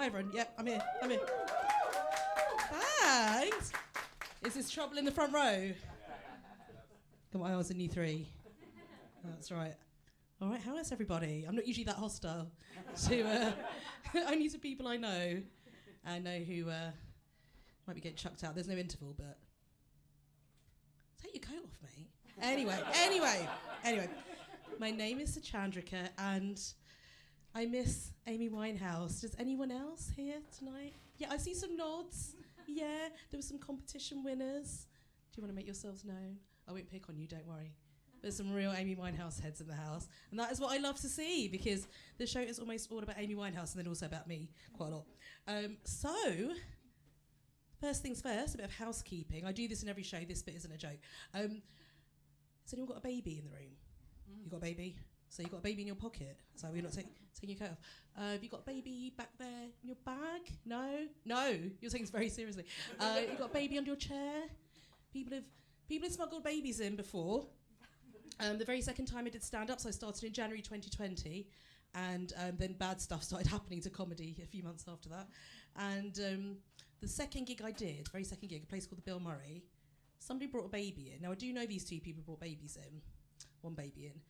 Hi, everyone. Yep, I'm here. Thanks. Is this trouble in the front row? Come on, I was in you three. That's right. All right, how is everybody? I'm not usually that hostile to only to people I know. I know who might be getting chucked out. There's no interval, but take your coat off, mate. Anyway. My name is Suchandrika, and I miss Amy Winehouse. Does anyone else here tonight? Yeah, I see some nods. Yeah, there were some competition winners. Do you want to make yourselves known? I won't pick on you, don't worry. There's some real Amy Winehouse heads in the house. And that is what I love to see, because the show is almost all about Amy Winehouse and then also about me quite a lot. So, first things first, a bit of housekeeping. I do this in every show. This bit isn't a joke. Has anyone got a baby in the room? You got a baby? So you got a baby in your pocket? So we're not taking your coat off. Have you got a baby back there in your bag? No? You're taking this very seriously. You got a baby under your chair? People have smuggled babies in before. The very second time I did stand-up, so I started in January 2020, and then bad stuff started happening to comedy a few months after that. And the second gig I did, very second gig, a place called the Bill Murray, somebody brought a baby in. Now, I do know these two people brought babies in, one baby in,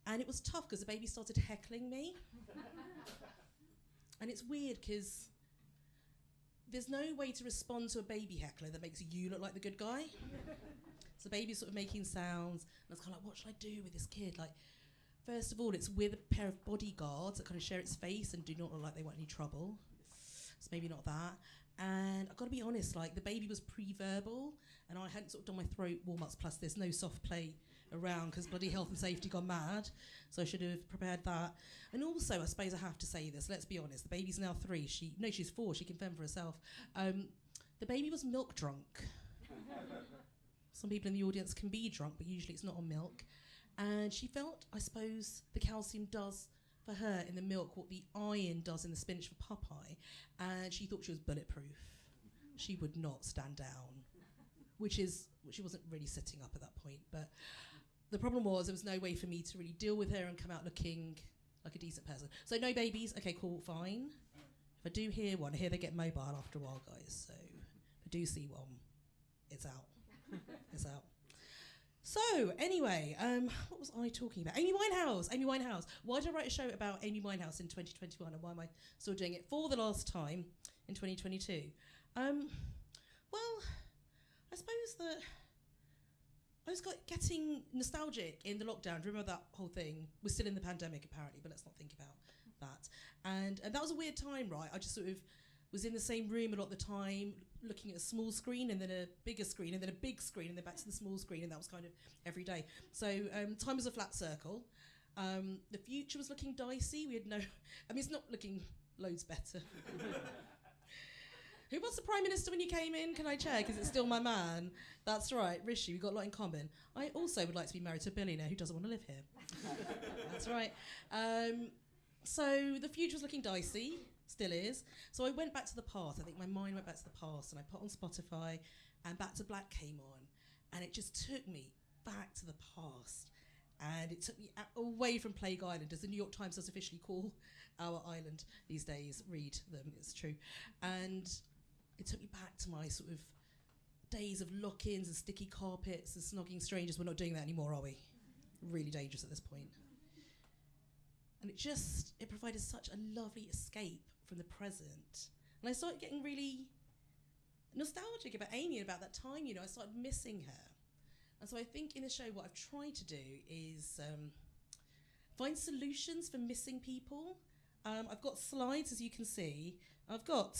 and it was tough because the baby started heckling me. And it's weird because there's no way to respond to a baby heckler that makes you look like the good guy. So the baby's sort of making sounds, and I was kind of like, what should I do with this kid? Like, first of all, it's with a pair of bodyguards that kind of share its face and do not look like they want any trouble. So maybe not that. And I've got to be honest, like, the baby was pre-verbal, and I hadn't sort of done my throat warm-ups, plus there's no soft play around because bloody health and safety gone mad, so I should have prepared that. And also, I suppose I have to say this, let's be honest, the baby's now 3. She's 4, she can fend for herself. The baby was milk drunk. Some people in the audience can be drunk, but usually it's not on milk. And she felt, I suppose, the calcium does for her in the milk what the iron does in the spinach for Popeye. And she thought she was bulletproof. She would not stand down, which she wasn't really sitting up at that point. But the problem was there was no way for me to really deal with her and come out looking like a decent person. So no babies, okay, cool, fine. If I do hear one, I hear they get mobile after a while, guys. So if I do see one, it's out. It's out. So, anyway, what was I talking about? Amy Winehouse. Why did I write a show about Amy Winehouse in 2021, and why am I still doing it for the last time in 2022? Well, I suppose that I was getting nostalgic in the lockdown. Remember that whole thing? We're still in the pandemic, apparently, but let's not think about that. And that was a weird time, right? I just sort of was in the same room a lot of the time, looking at a small screen and then a bigger screen and then a big screen and then back to the small screen, and that was kind of every day. So time was a flat circle. The future was looking dicey. We had it's not looking loads better. Who was the Prime Minister when you came in? Can I check? Is it still my man? That's right, Rishi, we've got a lot in common. I also would like to be married to a billionaire who doesn't want to live here. That's right. So the future was looking dicey. Still is. So I went back to the past. I think my mind went back to the past, and I put on Spotify, and Back to Black came on, and it just took me back to the past, and it took me away from Plague Island, as the New York Times does officially call our island these days. Read them, it's true. And it took me back to my sort of days of lock-ins and sticky carpets and snogging strangers. We're not doing that anymore, are we? Really dangerous at this point. And it provided such a lovely escape from the present. And I started getting really nostalgic about Amy and about that time, I started missing her. And so I think in the show what I've tried to do is find solutions for missing people. I've got slides, as you can see. I've got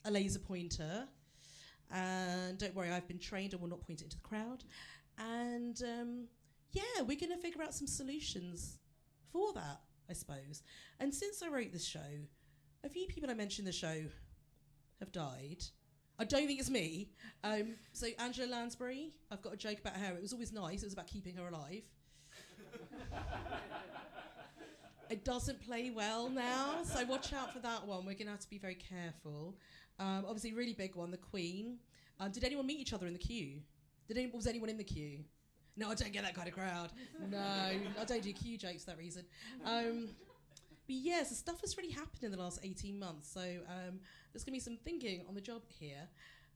a laser pointer. And don't worry, I've been trained, I will not point it into the crowd. And we're going to figure out some solutions for that, I suppose. And since I wrote this show, a few people I mentioned in the show have died. I don't think it's me. So Angela Lansbury, I've got a joke about her. It was always nice. It was about keeping her alive. It doesn't play well now, so watch out for that one. We're going to have to be very careful. Obviously, really big one, the Queen. Did anyone meet each other in the queue? Was anyone in the queue? No, I don't get that kind of crowd. No, I don't do queue jokes for that reason. But yeah, so stuff has really happened in the last 18 months. So there's going to be some thinking on the job here.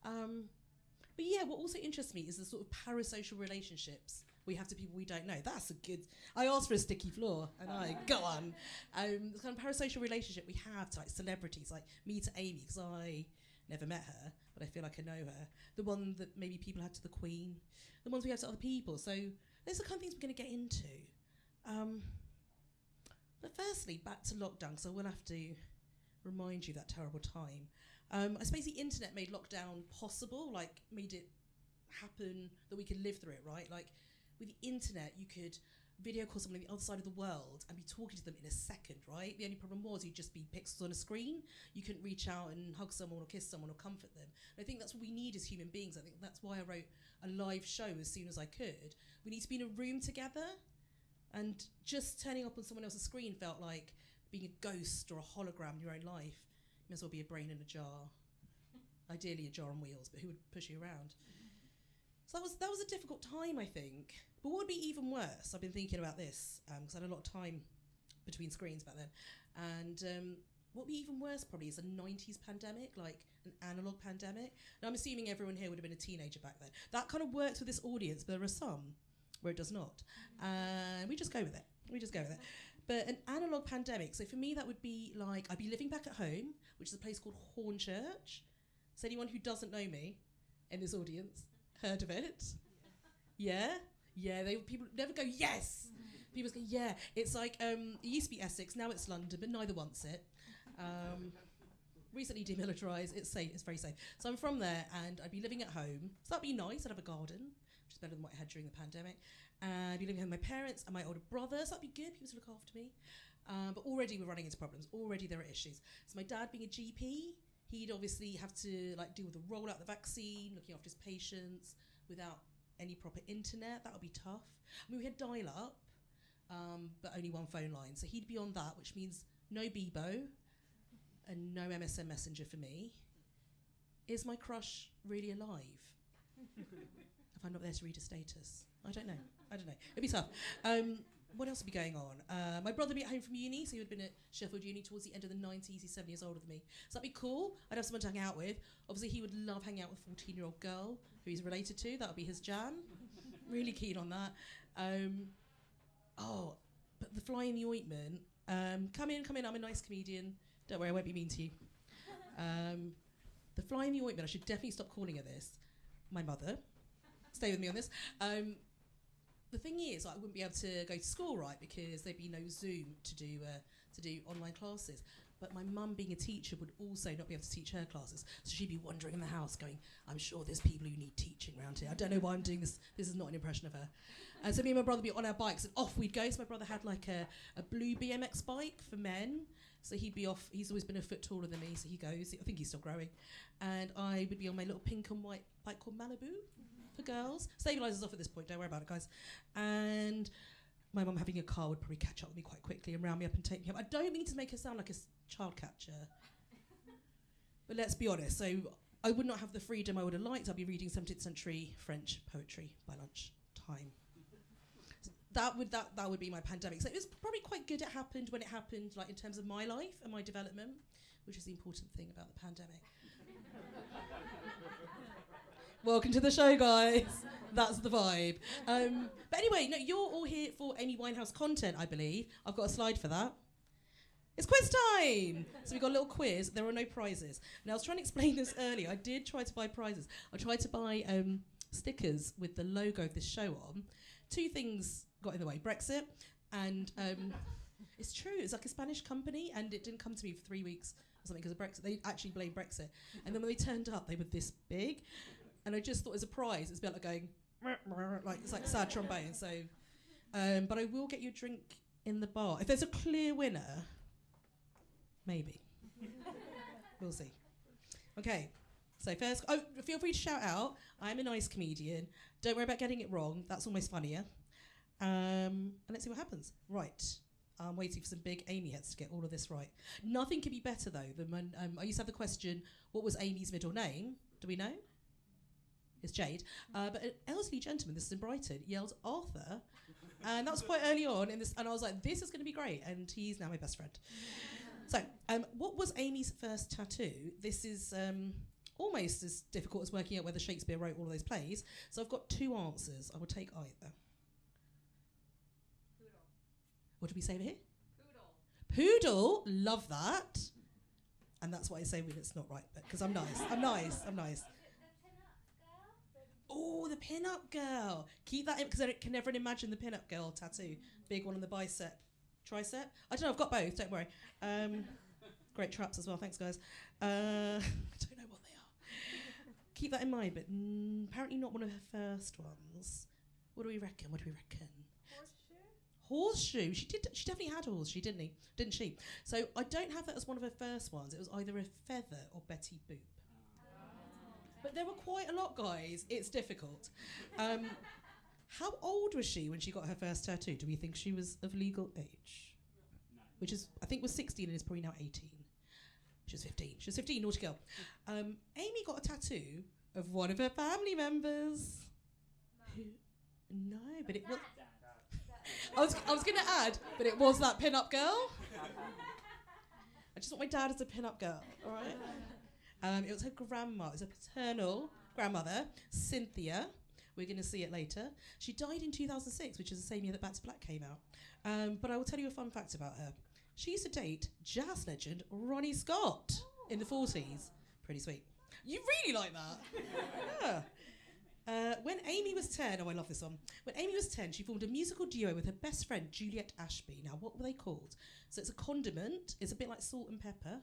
But yeah, what also interests me is the sort of parasocial relationships we have to people we don't know. That's a good... I asked for a sticky floor, and I go on. The kind of parasocial relationship we have to like celebrities, like me to Amy, because I never met her, but I feel like I know her. The one that maybe people had to the Queen. The ones we have to other people. So those are the kind of things we're going to get into. But firstly, back to lockdown, because I will have to remind you that terrible time. I suppose the internet made lockdown possible, like made it happen that we could live through it, right? Like with the internet, you could video call someone on the other side of the world and be talking to them in a second, right? The only problem was you'd just be pixels on a screen. You couldn't reach out and hug someone or kiss someone or comfort them. And I think that's what we need as human beings. I think that's why I wrote a live show as soon as I could. We need to be in a room together, and just turning up on someone else's screen felt like being a ghost or a hologram in your own life. You may as well be a brain in a jar. Ideally a jar on wheels, but who would push you around? So that was a difficult time, I think. But what would be even worse? I've been thinking about this, because I had a lot of time between screens back then. And what would be even worse probably is a 90s pandemic, like an analogue pandemic. And I'm assuming everyone here would have been a teenager back then. That kind of works with this audience, but there are some where it does not. And we just go with it. But an analogue pandemic, so for me that would be like, I'd be living back at home, which is a place called Hornchurch. So anyone who doesn't know me in this audience, heard of it? Yeah? Yeah, people never go, yes! People go, yeah. It's like, it used to be Essex, now it's London, but neither wants it. Recently demilitarised, it's safe, it's very safe. So I'm from there, and I'd be living at home. So that'd be nice, I'd have a garden, which is better than what I had during the pandemic. And I'd be living with my parents and my older brother, so that'd be good, people to look after me. But already we're running into problems, already there are issues. So my dad being a GP, he'd obviously have to like deal with the rollout of the vaccine, looking after his patients without any proper internet. That would be tough. I mean, we had dial-up, but only one phone line. So he'd be on that, which means no Bebo and no MSN Messenger for me. Is my crush really alive? If I'm not there to read a status. I don't know. It'd be tough. What else would be going on? My brother would be at home from uni, so he would have been at Sheffield Uni towards the end of the 90s. He's 7 years older than me. So that'd be cool. I'd have someone to hang out with. Obviously, he would love hanging out with a 14-year-old girl who he's related to. That would be his jam. Really keen on that. But the fly in the ointment. Come in. I'm a nice comedian. Don't worry, I won't be mean to you. The fly in the ointment, I should definitely stop calling her this. My mother. Stay with me on this. The thing is, I wouldn't be able to go to school, right, because there'd be no Zoom to do online classes. But my mum, being a teacher, would also not be able to teach her classes. So she'd be wandering in the house going, I'm sure there's people who need teaching around here. I don't know why I'm doing this. This is not an impression of her. And so me and my brother would be on our bikes, and off we'd go. So my brother had like a blue BMX bike for men. So he'd be off. He's always been a foot taller than me, so he goes. I think he's still growing. And I would be on my little pink and white bike called Malibu. For girls. Stabilizers off at this point, don't worry about it, guys. And my mum having a car would probably catch up with me quite quickly and round me up and take me home. I don't mean to make her sound like a child catcher. But let's be honest, so I would not have the freedom I would have liked. I'd be reading 17th century French poetry by lunch time. So that would be my pandemic. So it was probably quite good it happened when it happened, like in terms of my life and my development, which is the important thing about the pandemic. Welcome to the show, guys. That's the vibe. But anyway, no, you're all here for Amy Winehouse content, I believe. I've got a slide for that. It's quiz time! So we've got a little quiz. There are no prizes. Now, I was trying to explain this earlier. I did try to buy prizes. I tried to buy stickers with the logo of this show on. Two things got in the way. Brexit and... it's true. It's like a Spanish company, and it didn't come to me for 3 weeks or something because of Brexit. They actually blamed Brexit. And then when they turned up, they were this big. And I just thought as a prize, it's a bit like going, like it's like sad trombone. So, but I will get you a drink in the bar. If there's a clear winner, maybe. We'll see. Okay, so first, feel free to shout out. I'm a nice comedian. Don't worry about getting it wrong. That's almost funnier. And let's see what happens. Right. I'm waiting for some big Amy heads to get all of this right. Nothing could be better, though, than when I used to have the question, what was Amy's middle name? Do we know? It's Jade. But an elderly gentleman, this is in Brighton, yelled Arthur. And And that was quite early on in this, and I was like, this is going to be great, and he's now my best friend. So, what was Amy's first tattoo? This is almost as difficult as working out whether Shakespeare wrote all of those plays. So I've got two answers. I will take either. Poodle. What did we say over here? Poodle. Poodle, love that. And that's what I say when it's not right, because I'm nice. I'm nice. I'm nice. Oh, the pin-up girl. Keep that in, because I can never imagine the pin-up girl tattoo. Big one on the bicep. Tricep? I don't know, I've got both, don't worry. Great traps as well, thanks guys. I don't know what they are. Keep that in mind, but apparently not one of her first ones. What do we reckon? Horseshoe. She definitely had a horseshoe, didn't she? So I don't have that as one of her first ones. It was either a feather or Betty Boop. But there were quite a lot, guys. It's difficult. How old was she when she got her first tattoo? Do we think she was of legal age? No. Which is, I think, was 16 and is probably now 18. She was 15. She was 15, naughty girl. Amy got a tattoo of one of her family members. No, but it was... I was going to add, but it was that pin-up girl. I just want my dad as a pin-up girl, all right? It was her grandma. It was a paternal grandmother, Cynthia. We're going to see it later. She died in 2006, which is the same year that Back to Black came out. But I will tell you a fun fact about her. She used to date jazz legend Ronnie Scott in the 40s. Pretty sweet. You really like that? Yeah. When Amy was 10, oh, I love this one. When Amy was 10, she formed a musical duo with her best friend, Juliet Ashby. Now, what were they called? So it's a condiment. It's a bit like salt and pepper.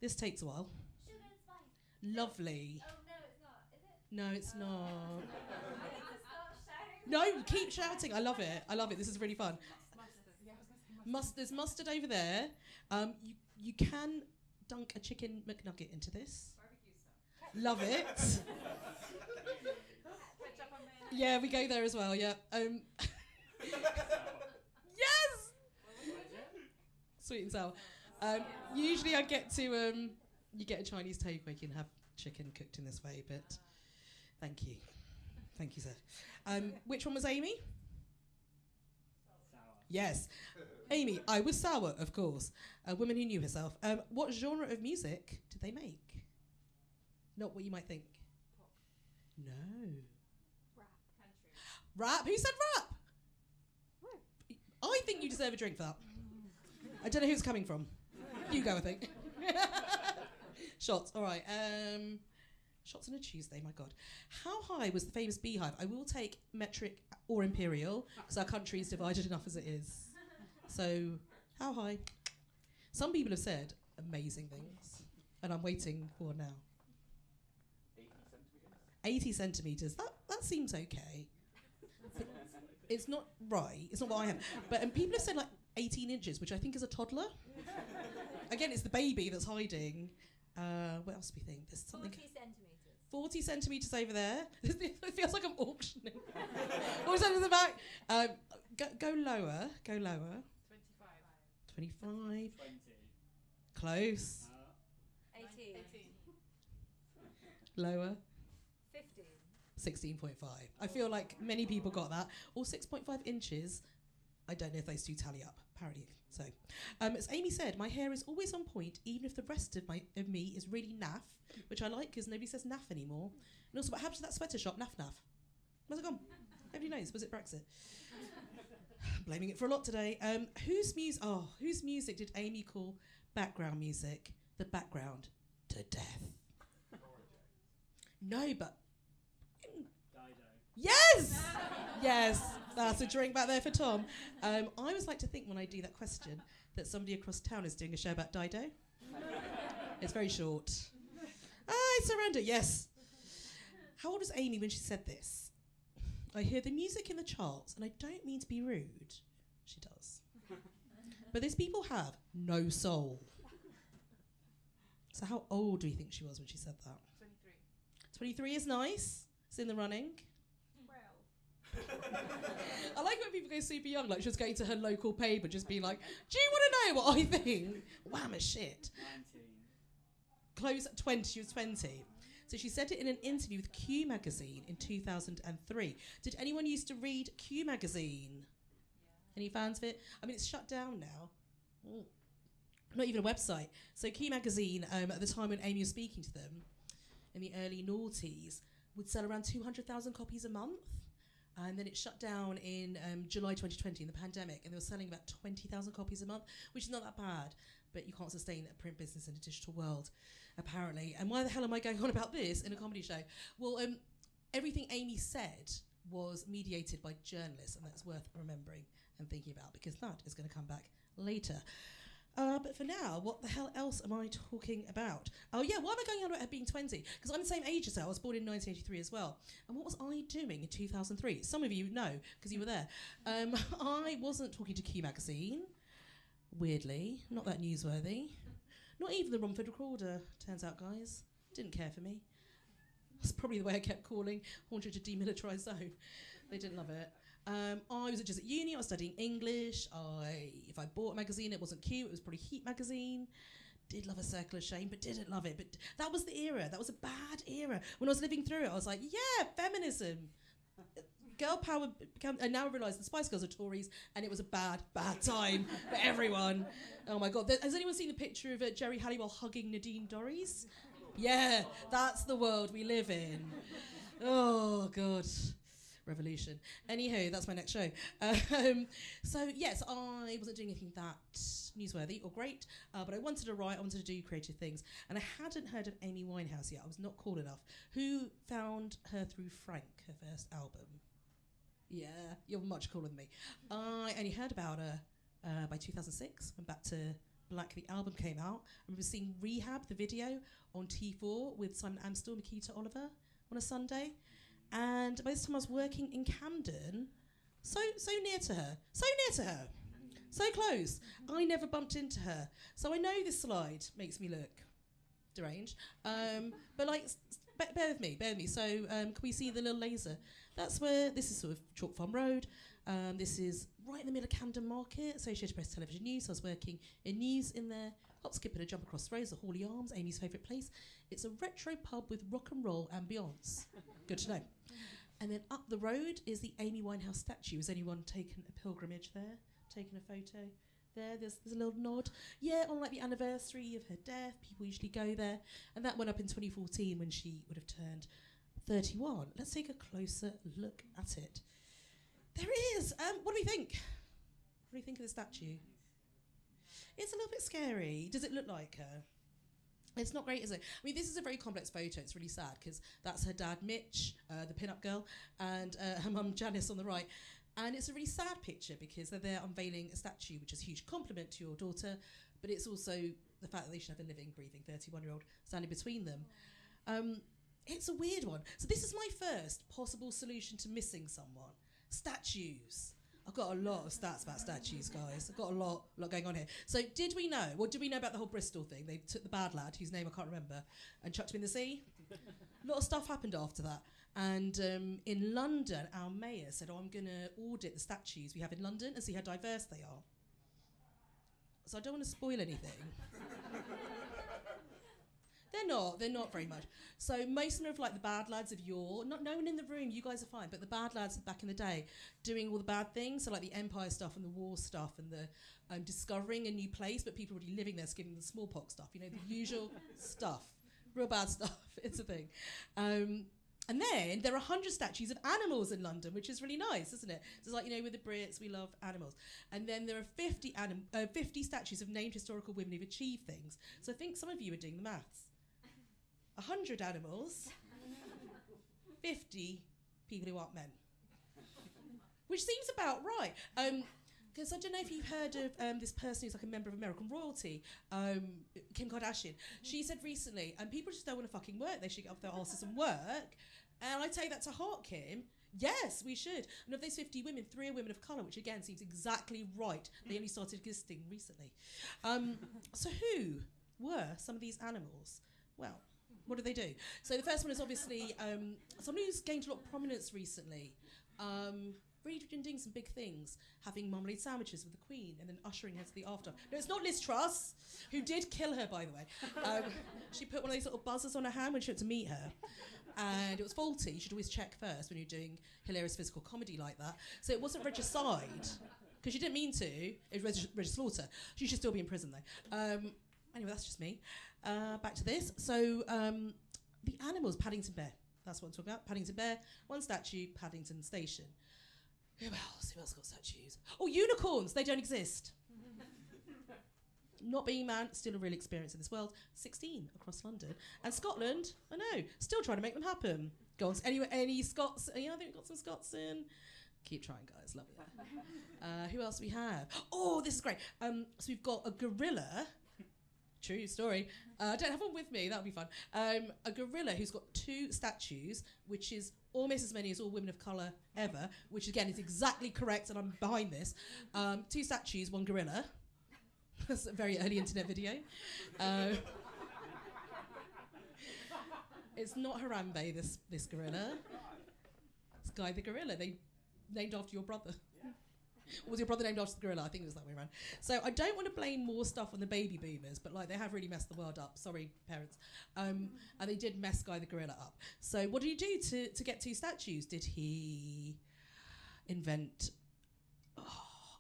This takes a while. Sugar and spice. Lovely. Oh, no, it's not. Is it? No, it's not. I need to start shouting. No, keep shouting. I love it. I love it. This is really fun. There's mustard over there. You can dunk a chicken McNugget into this. Barbecue sauce. Love it. Ketchup on mayonnaise. Yeah, we go there as well. Yeah. Yes. Sweet and sour. Usually I get to you get a Chinese takeaway. You can have chicken cooked in this way, but thank you, sir. Which one was Amy? Sour. Yes, Amy. I was sour, of course. A woman who knew herself. What genre of music did they make? Not what you might think. Pop. No. Rap. Country. Rap? Who said rap? I think you deserve a drink for that. I don't know who it's coming from. You go, I think. Shots, all right. Shots on a Tuesday, my God. How high was the famous beehive? I will take metric or imperial, because our country is divided enough as it is. So, how high? Some people have said amazing things, and I'm waiting for now. 80 centimetres. That seems okay. It's not right. It's not what I have. But people have said like 18 inches, which I think is a toddler. Again, it's the baby that's hiding. What else do we think? There's something. 40 centimetres. 40 centimetres over there. It feels like I'm auctioning. What's under the back? Go lower. Go lower. 25. 25. 20. Close. 18. Lower. 15. 16.5. I feel like many people got that. Or 6.5 inches. I don't know if those two tally up. Apparently so. As Amy said, my hair is always on point, even if the rest of me is really naff, which I like because nobody says naff anymore. And also, what happened to that sweater shop, Naff Naff? Where's it gone? Nobody knows. Was it Brexit? Blaming it for a lot today. Whose music did Amy call background music? The background to death. No, but Dido. yes! Yes, that's a drink back there for Tom. I always like to think when I do that question that somebody across town is doing a show about Dido. It's very short. I surrender, yes. How old was Amy when she said this? I hear the music in the charts, and I don't mean to be rude. She does. But these people have no soul. So how old do you think she was when she said that? 23. 23 is nice. It's in the running. I like when people go super young, like she was going to her local paper, just being like, do you want to know what I think? Wham a shit. 19. Close at 20, she was 20. So she said it in an interview with Q magazine in 2003. Did anyone used to read Q magazine? Any fans of it? I mean, it's shut down now. Not even a website. So Q Magazine, at the time when Amy was speaking to them, in the early noughties, would sell around 200,000 copies a month. And then it shut down in July 2020 in the pandemic, and they were selling about 20,000 copies a month, which is not that bad, but you can't sustain a print business in a digital world, apparently. And why the hell am I going on about this in a comedy show? Well, everything Amy said was mediated by journalists, and that's worth remembering and thinking about, because that is going to come back later. But for now, what the hell else am I talking about? Oh yeah, why am I going on about her being 20? Because I'm the same age as her. I was born in 1983 as well. And what was I doing in 2003? Some of you know, because you were there. I wasn't talking to Q Magazine, weirdly. Not that newsworthy. Not even the Romford Recorder, turns out, guys. Didn't care for me. That's probably the way I kept calling Haunted a Demilitarised Zone. They didn't love it. I was just at uni, I was studying English. If I bought a magazine, it wasn't Q, it was probably Heat magazine. Did love a Circle of Shame, but didn't love it. But that was the era, that was a bad era. When I was living through it, I was like, yeah, feminism. Girl power, and now I realise the Spice Girls are Tories, and it was a bad, bad time for everyone. Oh my God. Has anyone seen the picture of Jerry Halliwell hugging Nadine Dorries? Yeah, that's the world we live in. Oh, God. Revolution. Anywho, that's my next show. So yes, I wasn't doing anything that newsworthy or great, but I wanted to write, I wanted to do creative things, and I hadn't heard of Amy Winehouse yet. I was not cool enough. Who found her through Frank, her first album? Yeah, you're much cooler than me. I only heard about her by 2006, when Back to Black, the album, came out. I remember seeing Rehab, the video, on T4 with Simon Amstel and Makita Oliver on a Sunday. And by this time I was working in Camden, so near to her, so close. I never bumped into her. So I know this slide makes me look deranged, but like, bear with me. So can we see the little laser? That's where, this is sort of Chalk Farm Road. This is right in the middle of Camden Market, Associated Press Television News. So I was working in news in there. Hop, skip, and a jump across the roads, the Hawley Arms, Amy's favourite place. It's a retro pub with rock and roll ambience. Good to know. And then up the road is the Amy Winehouse statue. Has anyone taken a pilgrimage there? Taken a photo? There, there's a little nod. Yeah, on like the anniversary of her death, people usually go there. And that went up in 2014 when she would have turned 31. Let's take a closer look at it. There it is. What do we think? What do you think of the statue? It's a little bit scary. Does it look like her? It's not great, is it? I mean, this is a very complex photo. It's really sad because that's her dad, Mitch, the pin-up girl, and her mum, Janice, on the right. And it's a really sad picture because they're there unveiling a statue, which is a huge compliment to your daughter, but it's also the fact that they should have a living, breathing 31-year-old standing between them. It's a weird one. So this is my first possible solution to missing someone. Statues. I've got a lot of stats about statues, guys. I've got a lot going on here. So did we know about the whole Bristol thing? They took the bad lad, whose name I can't remember, and chucked him in the sea? A lot of stuff happened after that. And in London, our mayor said, I'm going to audit the statues we have in London and see how diverse they are. So I don't want to spoil anything. They're not very much. So most of like the bad lads of yore, no one in the room, you guys are fine, but the bad lads back in the day doing all the bad things, so like the empire stuff and the war stuff and the discovering a new place, but people already living there, giving the smallpox stuff, the usual stuff, real bad stuff, it's a thing. And then there are 100 statues of animals in London, which is really nice, isn't it? So it's like, with the Brits, we love animals. And then there are 50 statues of named historical women who've achieved things. So I think some of you are doing the maths. 100 animals, 50 people who aren't men. Which seems about right. Because I don't know if you've heard of this person who's like a member of American royalty, Kim Kardashian. She said recently, people just don't want to fucking work. They should get off their asses and work. And I take that to heart, Kim. Yes, we should. And of those 50 women, 3 are women of colour, which again seems exactly right. They only started existing recently. So who were some of these animals? Well, what do they do? So the first one is obviously someone who's gained a lot of prominence recently. Really been doing some big things, having marmalade sandwiches with the Queen and then ushering her to the after. No, it's not Liz Truss, who did kill her, by the way. She put one of those little buzzers on her hand when she went to meet her. And it was faulty. You should always check first when you're doing hilarious physical comedy like that. So it wasn't regicide, because because she didn't mean to. It was Regis slaughter. She should still be in prison though. Anyway, that's just me. Back to this. So the animals, Paddington Bear. That's what I'm talking about. Paddington Bear, one statue, Paddington Station. Who else? Who else got statues? Oh, unicorns. They don't exist. Not being a man, still a real experience in this world. 16 across London. And Scotland, I know, still trying to make them happen. Go on, anyway, any Scots? Yeah, I think we've got some Scots in. Keep trying, guys. Love you. Who else do we have? Oh, this is great. So we've got a gorilla. True story. I don't have one with me. That would be fun. A gorilla who's got 2 statues, which is almost as many as all women of colour ever, which again is exactly correct, and I'm behind this. 2 statues, 1 gorilla. That's a very early internet video. It's not Harambe, this gorilla. It's Guy the gorilla. They named after your brother. Yeah. Or was your brother named after the gorilla? I think it was that way around. So I don't want to blame more stuff on the baby boomers, but like they have really messed the world up. Sorry, parents. And they did mess Guy the gorilla up. So what did he do to get 2 statues? Did he invent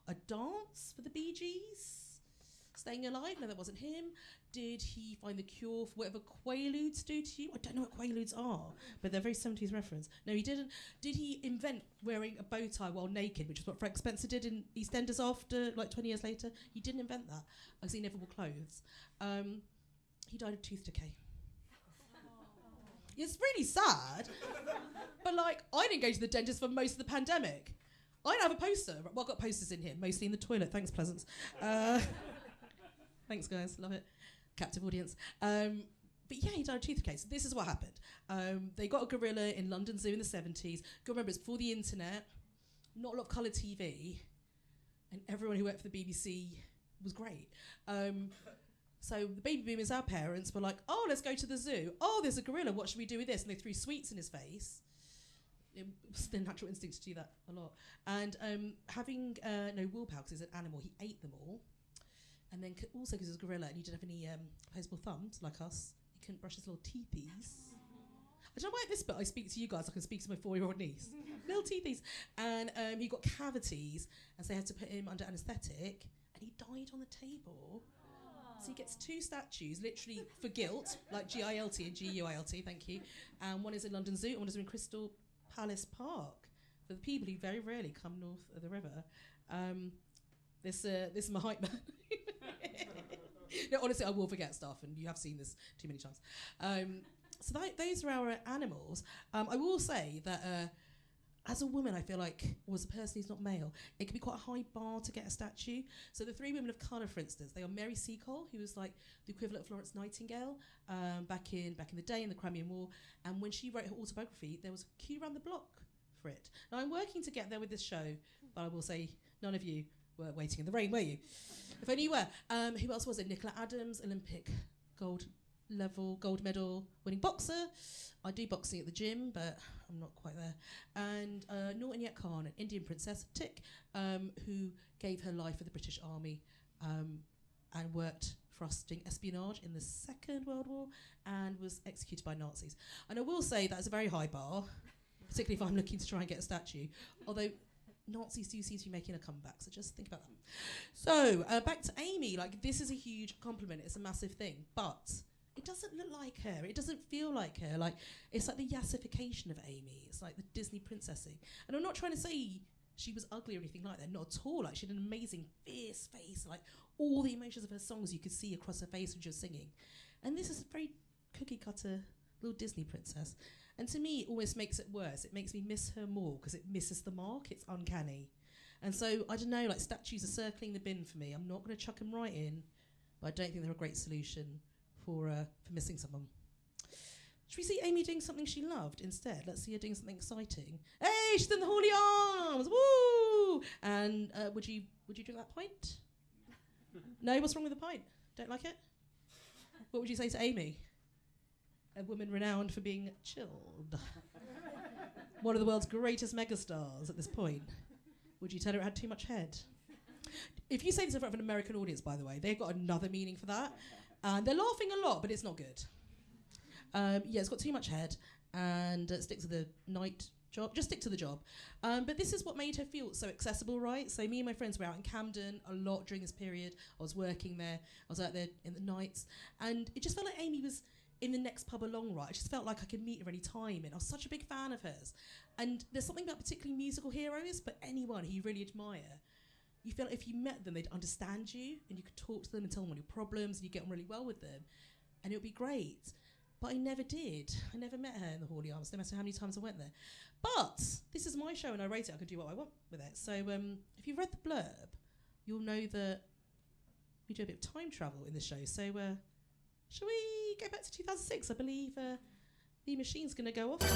a dance for the Bee Gees? Staying alive? No, that wasn't him. Did he find the cure for whatever Quaaludes do to you? I don't know what Quaaludes are, but they're very 70s reference. No, he didn't. Did he invent wearing a bow tie while naked, which is what Frank Spencer did in EastEnders after, like 20 years later? He didn't invent that, because he never wore clothes. He died of tooth decay. It's really sad, but like, I didn't go to the dentist for most of the pandemic. I don't have a poster. Well, I've got posters in here, mostly in the toilet. Thanks, Pleasance. Thanks, guys. Love it. Captive audience. But yeah, he died of tooth decay. So this is what happened. They got a gorilla in London Zoo in the 70s. Go remember, it's before the internet. Not a lot of colour TV. And everyone who worked for the BBC was great. So the baby boomers, our parents, were like, oh, let's go to the zoo. Oh, there's a gorilla. What should we do with this? And they threw sweets in his face. It was their natural instinct to do that a lot. And having no willpower, because he's an animal, he ate them all. And then also because he was a gorilla and he didn't have any opposable thumbs like us, he couldn't brush his little teethies. I don't know why at this bit I speak to you guys, I can speak to my 4-year-old niece. Little teethies. And he got cavities, and so they had to put him under anaesthetic, and he died on the table. So he gets 2 statues, literally for guilt, like G-I-L-T and G-U-I-L-T, thank you. And one is in London Zoo and one is in Crystal Palace Park, for the people who very rarely come north of the river. This is my hype man. No, honestly, I will forget stuff, and you have seen this too many times. So those are our animals. I will say that as a woman, I feel like, or as a person who's not male, it can be quite a high bar to get a statue. So the 3 women of colour, for instance, they are Mary Seacole, who was like the equivalent of Florence Nightingale back in the day in the Crimean War. And when she wrote her autobiography, there was a queue around the block for it. Now I'm working to get there with this show, but I will say none of you were waiting in the rain, were you? If only you were. Who else was it? Nicola Adams, Olympic gold medal winning boxer. I do boxing at the gym, but I'm not quite there. And Naughton Khan, an Indian princess, tick, who gave her life for the British Army and worked for us doing espionage in the Second World War and was executed by Nazis. And I will say that's a very high bar, particularly if I'm looking to try and get a statue, although Nazis do seem to be making a comeback, so just think about that. So, back to Amy. Like, this is a huge compliment. It's a massive thing. But it doesn't look like her. It doesn't feel like her. Like, it's like the yassification of Amy. It's like the Disney princessing. And I'm not trying to say she was ugly or anything like that. Not at all. Like, she had an amazing, fierce face. Like, all the emotions of her songs you could see across her face when she was singing. And this is a very cookie-cutter little Disney princess. And to me, it almost makes it worse. It makes me miss her more because it misses the mark. It's uncanny. And so, I don't know, like statues are circling the bin for me. I'm not going to chuck them right in, but I don't think they're a great solution for missing someone. Should we see Amy doing something she loved instead? Let's see her doing something exciting. Hey, she's in the Holy Arms! Woo! And would you drink that pint? No? What's wrong with the pint? Don't like it? What would you say to Amy? A woman renowned for being chilled. One of the world's greatest megastars at this point. Would you tell her it had too much head? If you say this in front of an American audience, by the way, they've got another meaning for that. And they're laughing a lot, but it's not good. Yeah, it's got too much head, and it sticks to the night job. Just stick to the job. But this is what made her feel so accessible, right? So me and my friends were out in Camden a lot during this period. I was working there. I was out there in the nights. And it just felt like Amy was in the next pub along, right? I just felt like I could meet her any time. And I was such a big fan of hers. And there's something about particularly musical heroes, but anyone who you really admire, you feel like if you met them, they'd understand you and you could talk to them and tell them all your problems and you get on really well with them. And it would be great. But I never did. I never met her in the Hawley Arms, no matter how many times I went there. But this is my show and I rate it. I can do what I want with it. So if you've read the blurb, you'll know that we do a bit of time travel in the show. So shall we go back to 2006? I believe the machine's going to go off now.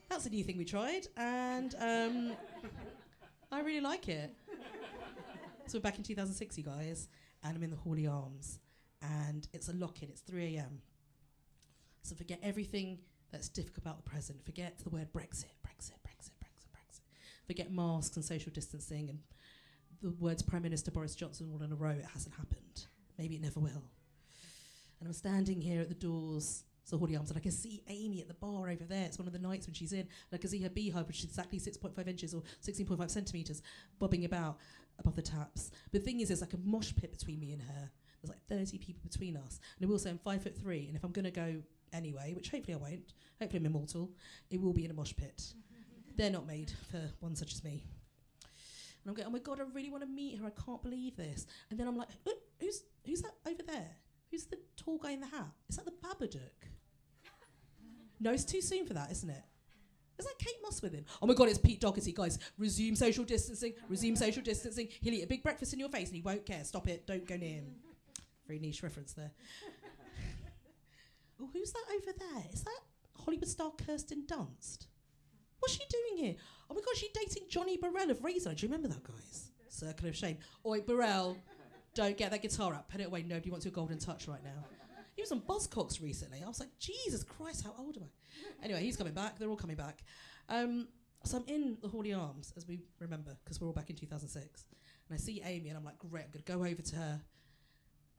That's a new thing we tried, and I really like it. So we're back in 2006, you guys, and I'm in the Hawley Arms, and it's a lock-in, it's 3 a.m. So forget everything that's difficult about the present. Forget the word Brexit. Forget masks and social distancing and the words Prime Minister Boris Johnson all in a row. It hasn't happened. Maybe it never will. And I'm standing here at the doors, so Hawley Arms, and I can see Amy at the bar over there. It's one of the nights when she's in, and I can see her beehive, which is exactly 6.5 inches or 16.5 centimetres, bobbing about above the taps. But the thing is, there's like a mosh pit between me and her. There's like 30 people between us. And I will say I'm 5'3", and if I'm going to go anyway, which hopefully I won't, hopefully I'm immortal, it will be in a mosh pit. They're not made for one such as me. And I'm going, oh my God, I really want to meet her. I can't believe this. And then I'm like, who's that over there? Who's the tall guy in the hat? Is that the Babadook? No, it's too soon for that, isn't it? Is that Kate Moss with him? Oh my God, it's Pete Doherty. Guys, resume social distancing. He'll eat a big breakfast in your face and he won't care. Stop it. Don't go near him. Very niche reference there. Oh, who's that over there? Is that Hollywood star Kirsten Dunst? What's she doing here? Oh my God, she's dating Johnny Burrell of Razor. Do you remember that, guys? Circle of shame. Oi, Burrell, don't get that guitar up. Put it away. Nobody wants your golden touch right now. He was on Buzzcocks recently. I was like, Jesus Christ, how old am I? Anyway, he's coming back. They're all coming back. So I'm in the Hawley Arms, as we remember, because we're all back in 2006. And I see Amy, and I'm like, great, I'm going to go over to her.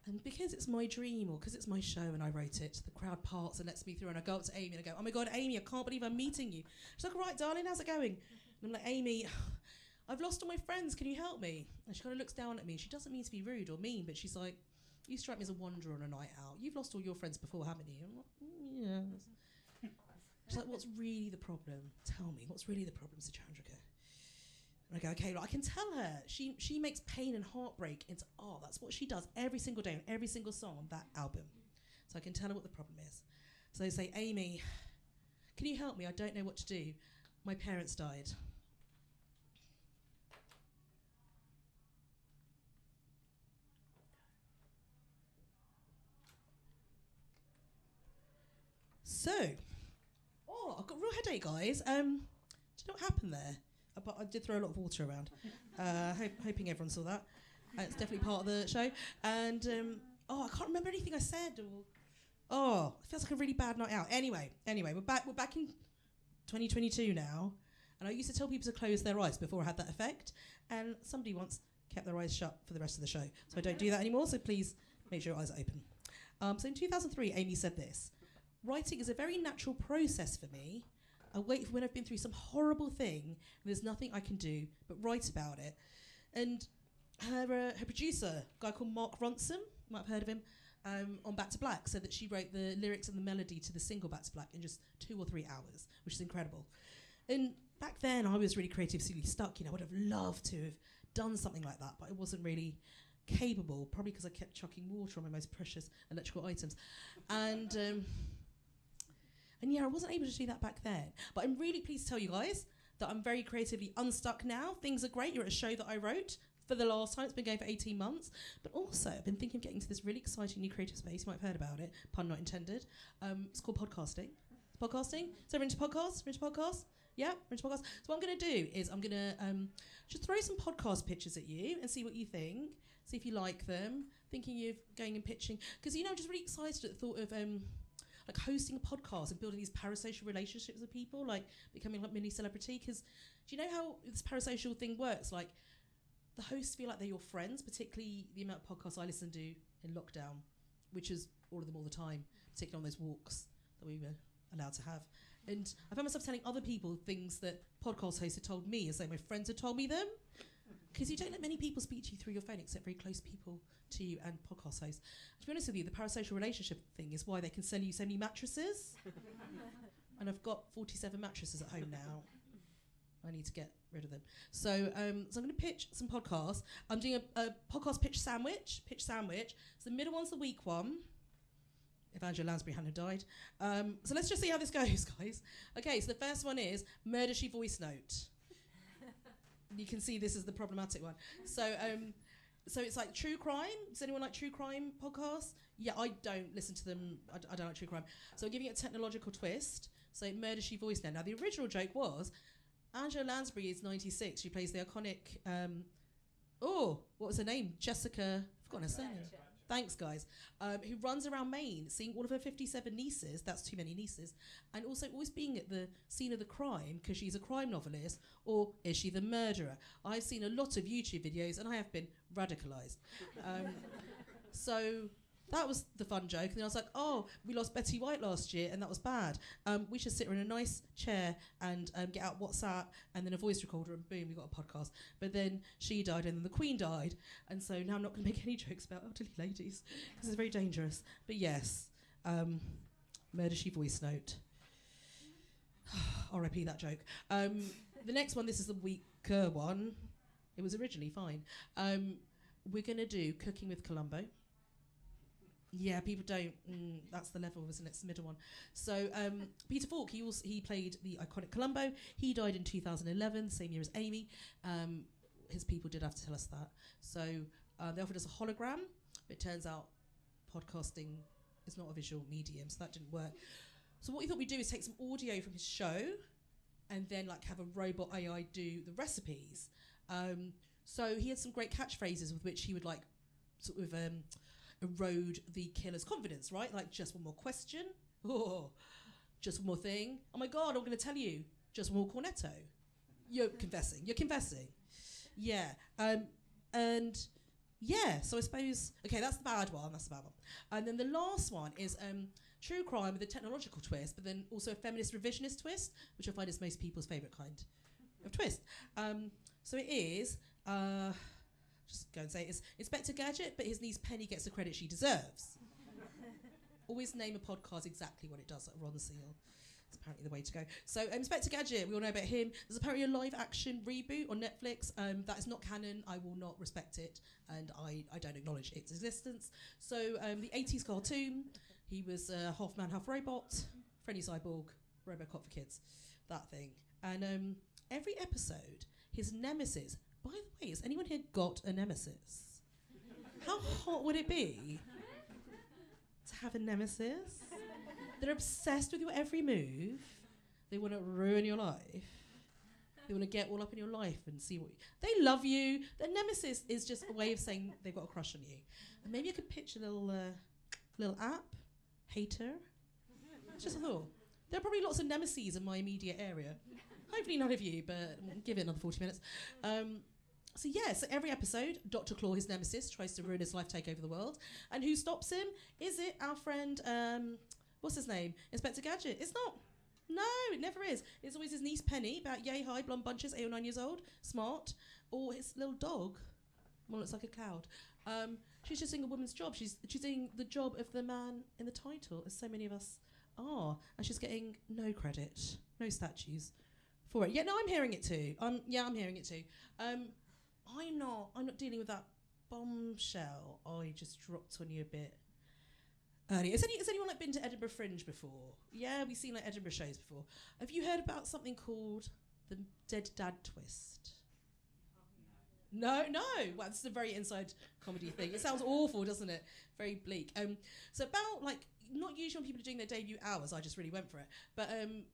And because it's my dream, or because it's my show and I wrote it, the crowd parts and lets me through. And I go up to Amy and I go, oh my God, Amy, I can't believe I'm meeting you. She's like, all right, darling, how's it going? And I'm like, Amy, I've lost all my friends. Can you help me? And she kind of looks down at me. She doesn't mean to be rude or mean, but she's like, you strike me as a wanderer on a night out. You've lost all your friends before, haven't you? I'm like, yes. She's like, what's really the problem? Tell me, what's really the problem, Suchandrika? And I go, okay, I can tell her. She makes pain and heartbreak into art. That's what she does every single day on every single song on that album. So I can tell her what the problem is. So they say, Amy, can you help me? I don't know what to do. My parents died. So, I've got a real headache, guys. Do you know what happened there? But I did throw a lot of water around. Hoping everyone saw that. It's definitely part of the show. And, I can't remember anything I said. It feels like a really bad night out. Anyway, we're back in 2022 now. And I used to tell people to close their eyes before I had that effect. And somebody once kept their eyes shut for the rest of the show. So I don't do that anymore, so please make sure your eyes are open. So in 2003, Amy said this: writing is a very natural process for me. I wait for when I've been through some horrible thing and there's nothing I can do but write about it. And her producer, a guy called Mark Ronson, you might have heard of him, on Back to Black, said that she wrote the lyrics and the melody to the single Back to Black in just 2 or 3 hours, which is incredible. And back then I was really creatively stuck. I would have loved to have done something like that, but I wasn't really capable, probably because I kept chucking water on my most precious electrical items. And yeah, I wasn't able to do that back then. But I'm really pleased to tell you guys that I'm very creatively unstuck now. Things are great. You're at a show that I wrote for the last time. It's been going for 18 months. But also, I've been thinking of getting to this really exciting new creative space. You might have heard about it. Pun not intended. It's called podcasting. Podcasting? So we're into podcasts? Yeah, we're into podcasts. So what I'm going to do is I'm going to just throw some podcast pictures at you and see what you think. See if you like them. Thinking of going and pitching. Because, I'm just really excited at the thought of like hosting a podcast and building these parasocial relationships with people, like becoming like mini celebrity. Because do you know how this parasocial thing works? Like the hosts feel like they're your friends, particularly the amount of podcasts I listen to in lockdown, which is all of them all the time, particularly on those walks that we were allowed to have. And I found myself telling other people things that podcast hosts had told me as though my friends had told me them. Because you don't let many people speak to you through your phone except very close people to you and podcast hosts. To be honest with you, the parasocial relationship thing is why they can sell you so many mattresses. And I've got 47 mattresses at home now. I need to get rid of them. So I'm going to pitch some podcasts. I'm doing a podcast pitch sandwich. So the middle one's the weak one, if Angela Lansbury hadn't died. So let's just see how this goes, guys. Okay, so the first one is Murder She Voice Note. You can see this is the problematic one. So it's like true crime. Does anyone like true crime podcasts? Yeah, I don't listen to them. I don't like true crime. So I'm giving it a technological twist. So Murder She Voice Note. Now, the original joke was Angela Lansbury is 96. She plays the iconic, what was her name? Jessica, I've forgotten her surname. Thanks, guys. Who runs around Maine seeing all of her 57 nieces, that's too many nieces, and also always being at the scene of the crime because she's a crime novelist, or is she the murderer? I've seen a lot of YouTube videos and I have been radicalised. So that was the fun joke. And then I was like, oh, we lost Betty White last year and that was bad. We should sit her in a nice chair and get out WhatsApp and then a voice recorder and boom, we got a podcast. But then she died and then the Queen died. And so now I'm not going to make any jokes about elderly ladies because it's very dangerous. But yes, Murder She Voice Note. R.I.P. that joke. The next one, this is the weaker one. It was originally fine. We're going to do Cooking with Columbo. Yeah, people don't. That's the level, isn't it? It's the middle one. So Peter Falk, he played the iconic Columbo. He died in 2011, same year as Amy. His people did have to tell us that. So they offered us a hologram. But it turns out podcasting is not a visual medium, so that didn't work. So what we thought we'd do is take some audio from his show and then like have a robot AI do the recipes. So he had some great catchphrases with which he would like sort of erode the killer's confidence, right? Like, just one more question. Oh, just one more thing. Oh my God, I'm going to tell you. Just one more cornetto. You're confessing. Yeah. And yeah, so I suppose, okay, that's the bad one. And then the last one is true crime with a technological twist, but then also a feminist revisionist twist, which I find is most people's favourite kind of twist. So it is... just go and say it's Inspector Gadget, but his niece Penny gets the credit she deserves. Always name a podcast exactly what it does, like Ron Seal. It's apparently the way to go. So Inspector Gadget, we all know about him. There's apparently a live action reboot on Netflix. That is not canon. I will not respect it, and I don't acknowledge its existence. So the 80s cartoon, he was half man, half robot, friendly cyborg, Robocop for kids, that thing. And every episode, his nemesis... By the way, has anyone here got a nemesis? How hot would it be to have a nemesis? They're obsessed with your every move. They want to ruin your life. They want to get all up in your life and see what... They love you. Their nemesis is just a way of saying they've got a crush on you. And maybe I could pitch a little app. Hater. Just a thought. There are probably lots of nemesis in my immediate area. Hopefully none of you, but give it another 40 minutes. So every episode, Dr. Claw, his nemesis, tries to ruin his life, take over the world. And who stops him? Is it our friend, what's his name? Inspector Gadget? It's not. No, it never is. It's always his niece Penny, about yay high, blonde bunches, 8 or 9 years old, smart. Or his little dog. One looks like a cloud. She's just doing a woman's job. She's doing the job of the man in the title, as so many of us are. And she's getting no credit, no statues for it. Yeah, no, I'm hearing it too. I'm hearing it too. I'm not dealing with that bombshell I just dropped on you a bit earlier. Has anyone been to Edinburgh Fringe before? Yeah, we've seen Edinburgh shows before. Have you heard about something called the Dead Dad Twist? No. Well, it's a very inside comedy thing. It sounds awful, doesn't it? Very bleak. So about not usually when people are doing their debut hours, I just really went for it. But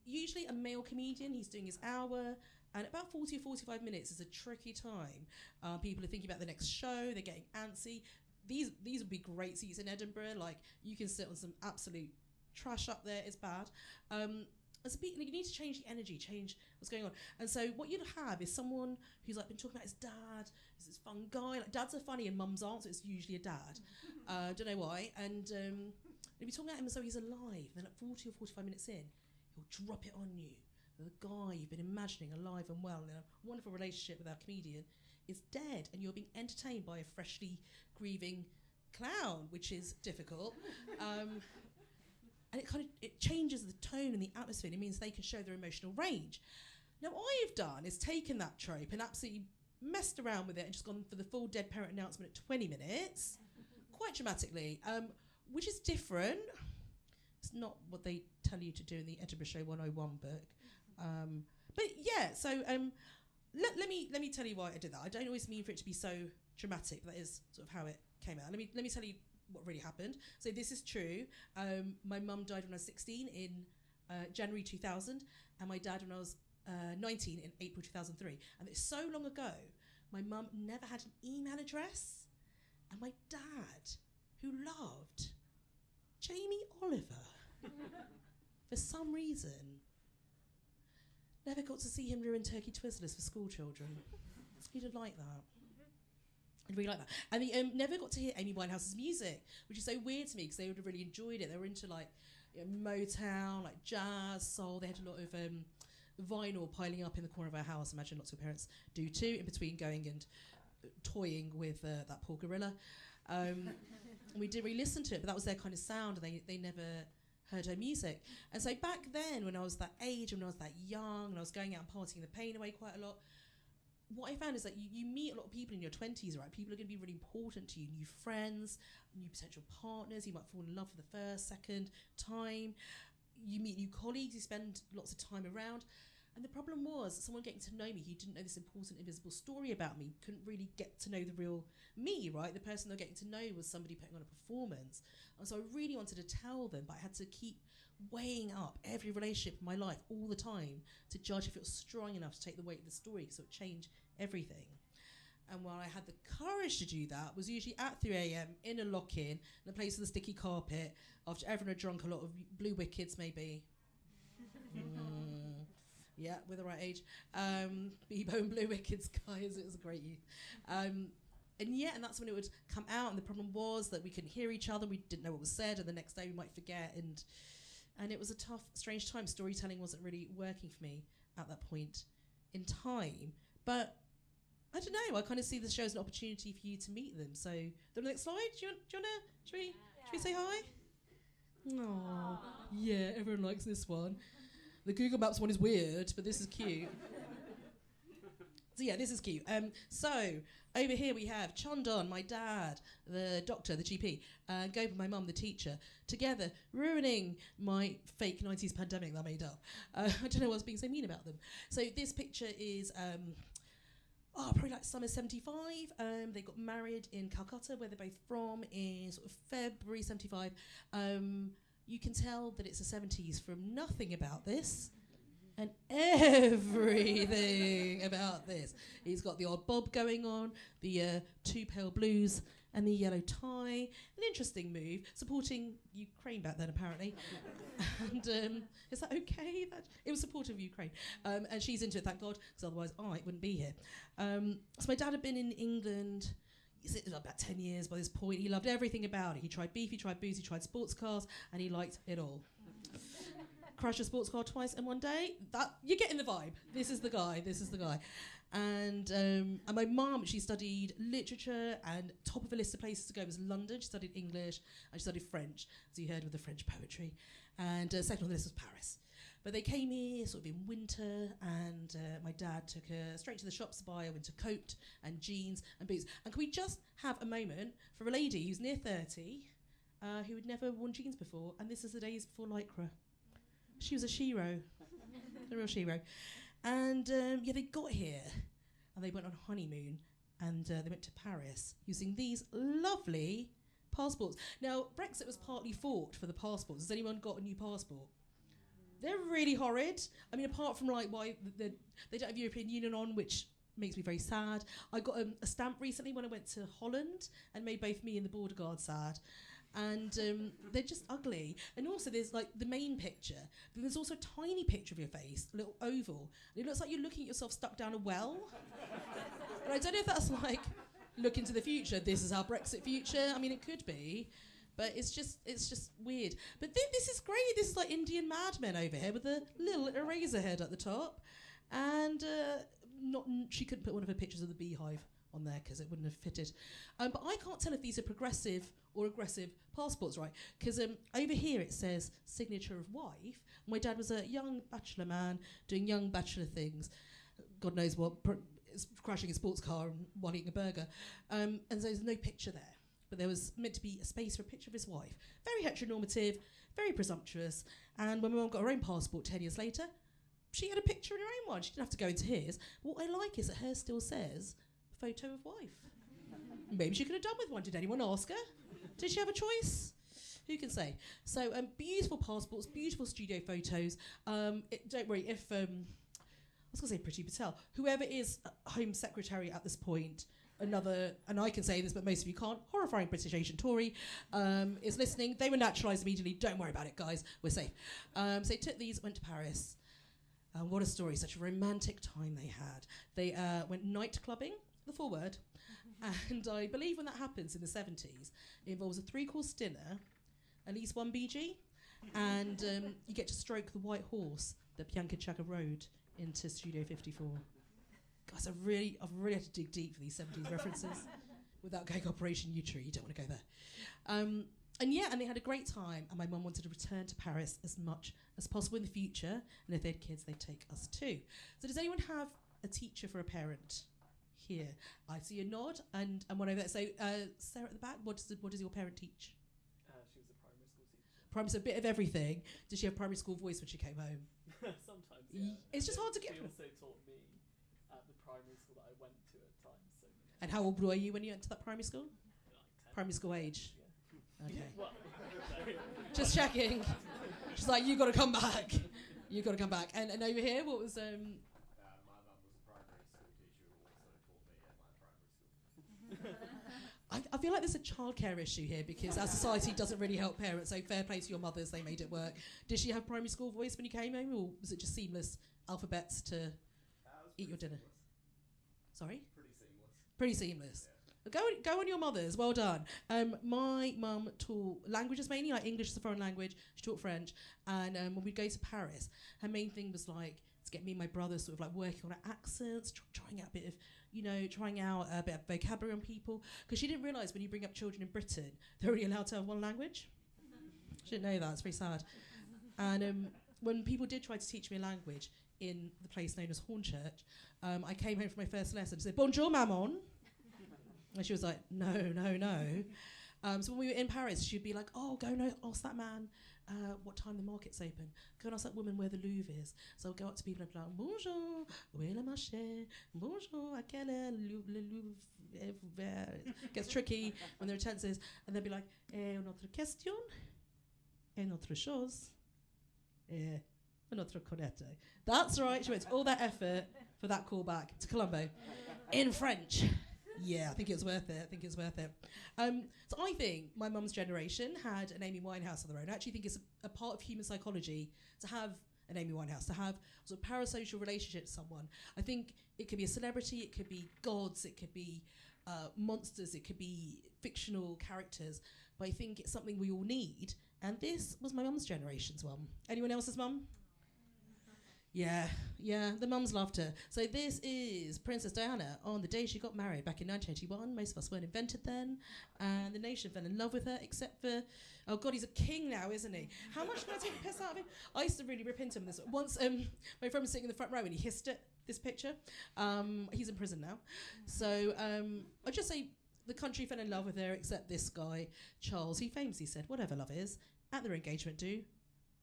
usually a male comedian, he's doing his hour. And about 40 or 45 minutes is a tricky time. People are thinking about the next show. They're getting antsy. These would be great seats in Edinburgh. You can sit on some absolute trash up there. It's bad. as a beat, you need to change the energy, change what's going on. And so what you'd have is someone who's like been talking about his dad, is this fun guy. Like dads are funny and mums aren't, so it's usually a dad. Don't know why. And you'll be talking about him as though he's alive. Then at 40 or 45 minutes in, he'll drop it on you. The guy you've been imagining alive and well in a wonderful relationship with our comedian is dead, and you're being entertained by a freshly grieving clown, which is difficult. And it changes the tone and the atmosphere. It means they can show their emotional range. Now, what I've done is taken that trope and absolutely messed around with it and just gone for the full dead parent announcement at 20 minutes, quite dramatically, which is different. It's not what they tell you to do in the Edinburgh Show 101 book. But yeah, so let me tell you why I did that. I don't always mean for it to be so dramatic. That is sort of how it came out. Let me tell you what really happened. So this is true. My mum died when I was 16 in January 2000, and my dad when I was 19 in April 2003. And it's so long ago, my mum never had an email address, and my dad, who loved Jamie Oliver, for some reason, never got to see him ruin turkey twizzlers for school children. He'd have liked that. I'd really like that. And they never got to hear Amy Winehouse's music, which is so weird to me because they would have really enjoyed it. They were into like Motown, like jazz, soul. They had a lot of vinyl piling up in the corner of our house. Imagine lots of parents do too, in between going and toying with that poor gorilla. We didn't really listen to it, but that was their kind of sound, and they never heard her music. And so back then, when I was that age, when I was that young, and I was going out and partying the pain away quite a lot, what I found is that you meet a lot of people in your 20s, right? People are going to be really important to you. New friends, new potential partners. You might fall in love for the first, second time. You meet new colleagues. You spend lots of time around. And the problem was someone getting to know me who didn't know this important, invisible story about me, couldn't really get to know the real me, right? The person they're getting to know was somebody putting on a performance. And so I really wanted to tell them, but I had to keep weighing up every relationship in my life all the time to judge if it was strong enough to take the weight of the story, because it would change everything. And while I had the courage to do that, was usually at 3 a.m. in a lock-in, in a place with a sticky carpet, after everyone had drunk a lot of Blue Wickets, maybe. Yeah, we're the right age. Bebo and Blue Wickets, guys, it was a great youth. And that's when it would come out, and the problem was that we couldn't hear each other, we didn't know what was said, and the next day we might forget, and it was a tough, strange time. Storytelling wasn't really working for me at that point in time. But I don't know, I kind of see the show as an opportunity for you to meet them. So the next slide, should we say hi? Aww. Yeah, everyone likes this one. The Google Maps one is weird, but this is cute. So yeah, this is cute. So over here we have Chandan, my dad, the doctor, the GP, and Gopa, my mum, the teacher, together ruining my fake 90s pandemic that I made up. I don't know what's being so mean about them. So this picture is probably like summer 75. They got married in Calcutta, where they're both from, in sort of February 75. You can tell that it's the 70s from nothing about this and everything about this. He's got the odd bob going on, the two pale blues and the yellow tie. An interesting move, supporting Ukraine back then, apparently. And is that okay? It was supportive of Ukraine. And she's into it, thank God, because otherwise I wouldn't be here. So my dad had been in England about 10 years by this point. He loved everything about it. He tried beef, he tried booze, he tried sports cars, and he liked it all. Crashed a sports car twice in one day. That you're getting the vibe. This is the guy. And my mum, she studied literature, and top of a list of places to go was London. She studied English and she studied French, as you heard with the French poetry. And second on the list was Paris. But they came here sort of in winter, and my dad took her straight to the shops to buy a winter coat and jeans and boots. And can we just have a moment for a lady who's near 30, who had never worn jeans before, and this is the days before Lycra. She was a shero, a real shero. And they got here, and they went on honeymoon, and they went to Paris using these lovely passports. Now, Brexit was partly fought for the passports. Has anyone got a new passport? They're really horrid. I mean, apart from like why they don't have European Union on, which makes me very sad. I got a stamp recently when I went to Holland and made both me and the border guard sad. And they're just ugly. And also there's like the main picture, then there's also a tiny picture of your face, a little oval, and it looks like you're looking at yourself stuck down a well. And I don't know if that's like, look into the future, this is our Brexit future. I mean, it could be, but it's just weird. But this is great. This is like Indian madmen over here with a little eraser head at the top. And she couldn't put one of her pictures of the beehive on there because it wouldn't have fitted. But I can't tell if these are progressive or aggressive passports, right? Because over here it says signature of wife. My dad was a young bachelor man doing young bachelor things. God knows what, crashing a sports car and while eating a burger. And so there's no picture there. But there was meant to be a space for a picture of his wife. Very heteronormative, very presumptuous. And when my mum got her own passport 10 years later, she had a picture in her own one. She didn't have to go into his. But what I like is that hers still says photo of wife. Maybe she could have done with one. Did anyone ask her? Did she have a choice? Who can say? So beautiful passports, beautiful studio photos. Don't worry if I was going to say Priti Patel, whoever is Home Secretary at this point, and I can say this, but most of you can't, horrifying British Asian Tory, is listening. They were naturalised immediately. Don't worry about it, guys. We're safe. So they took these, went to Paris. What a story, such a romantic time they had. They went night clubbing, the full word, and I believe when that happens in the 70s, it involves a 3-course dinner, at least one BG, and you get to stroke the white horse that Bianca Chaka rode into Studio 54. Guys, I've really had to dig deep for these 70s references. Without going Operation U-Tree, you don't want to go there. And they had a great time, and my mum wanted to return to Paris as much as possible in the future, and if they had kids, they'd take us too. So does anyone have a teacher for a parent here? I see a nod, and one over there. So Sarah at the back, what does your parent teach? She was a primary school teacher. So a bit of everything. Did she have primary school voice when she came home? Sometimes, yeah. It's just hard to get. She also taught me at the primary school that I went to at times. So. And how old were you when you went to that primary school? Like 10. Primary school age. Yeah. Okay. Well, Just checking. She's like, you got to come back. You got to come back. And over here, what was? My mum was a primary school teacher who also taught me at my primary school. I feel like there's a childcare issue here because our society doesn't really help parents. So fair play to your mothers, they made it work. Did she have primary school voice when you came home, or was it just seamless alphabets to eat your dinner? Seamless. Sorry? Pretty seamless. Pretty seamless. Go on your mothers, well done. My mum taught languages mainly, like English as a foreign language. She taught French. And when we'd go to Paris, her main thing was like to get me and my brother sort of like working on our accents, trying out a bit of vocabulary on people. Because she didn't realise when you bring up children in Britain, they're only allowed to have one language. She didn't know that, it's very sad. And when people did try to teach me a language in the place known as Hornchurch, I came home from my first lesson and said, "Bonjour, maman." And she was like, no. So when we were in Paris, she'd be like, "Oh, go and ask that man what time the market's open. Go and ask that woman where the Louvre is." So I'll go up to people and be like, "Bonjour, où est le marché? Bonjour, à quelle heure le Louvre est ouvert?" It gets tricky when there are tenses. And they'll be like, "Une autre question? Une autre chose? Un autre cornetto." That's right. She went to all that effort for that callback to Colombo in French. Yeah, I think it was worth it. So I think my mum's generation had an Amy Winehouse of their own. I actually think it's a part of human psychology to have an Amy Winehouse, to have sort of parasocial relationship to someone. I think it could be a celebrity, it could be gods, it could be monsters, it could be fictional characters. But I think it's something we all need. And this was my mum's generation's mum. Anyone else's mum? Yeah, the mums loved her. So this is Princess Diana on the day she got married back in 1981. Most of us weren't invented then. And the nation fell in love with her, except for, oh God, he's a king now, isn't he? How much can I take the piss out of him? I used to really rip into him this. Once my friend was sitting in the front row and he hissed at this picture. He's in prison now. So I'd just say the country fell in love with her, except this guy, Charles. He famously said, "Whatever love is, at their engagement do."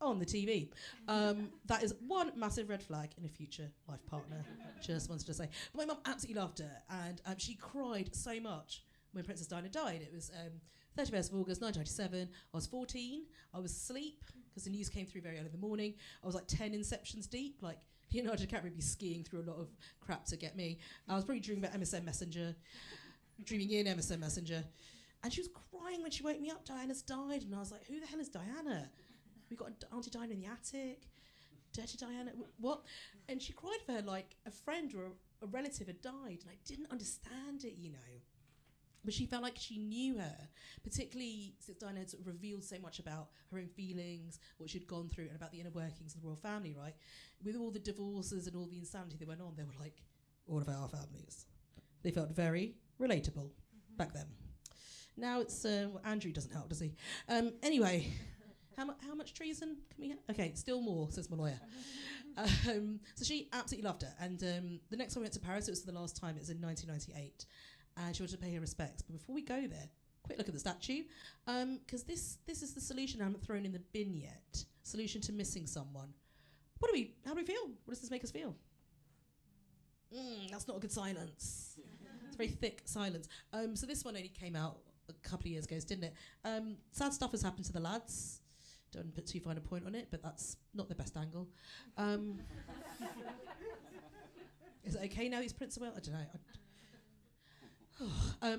On the TV. That is one massive red flag in a future life partner. Just wanted to say. But my mum absolutely loved her, and she cried so much when Princess Diana died. It was 31st of August 1997. I was 14. I was asleep because the news came through very early in the morning. I was like 10 inceptions deep. Like, Leonardo DiCaprio would be skiing through a lot of crap to get me. I was probably dreaming about MSN Messenger, dreaming in MSN Messenger. And she was crying when she woke me up. Diana's died. And I was like, who the hell is Diana? We got Auntie Diana in the attic. Dirty Diana, what? And she cried for her like a friend or a relative had died. And I didn't understand it, you know. But she felt like she knew her, particularly since Diana had sort of revealed so much about her own feelings, what she'd gone through, and about the inner workings of the royal family, right? With all the divorces and all the insanity that went on, they were like, all of our families. They felt very relatable back then. Now it's, Andrew doesn't help, does he? Anyway, how much treason can we have? Okay, still more, says my lawyer. So she absolutely loved her. And the next time we went to Paris, it was the last time, it was in 1998. And she wanted to pay her respects. But before we go there, quick look at the statue. Because this is the solution I haven't thrown in the bin yet. Solution to missing someone. How do we feel? What does this make us feel? That's not a good silence. It's a very thick silence. So this one only came out a couple of years ago, didn't it? Sad stuff has happened to the lads. Don't put too fine a point on it, but that's not the best angle. Is it okay now he's Prince of Wales? I don't know. I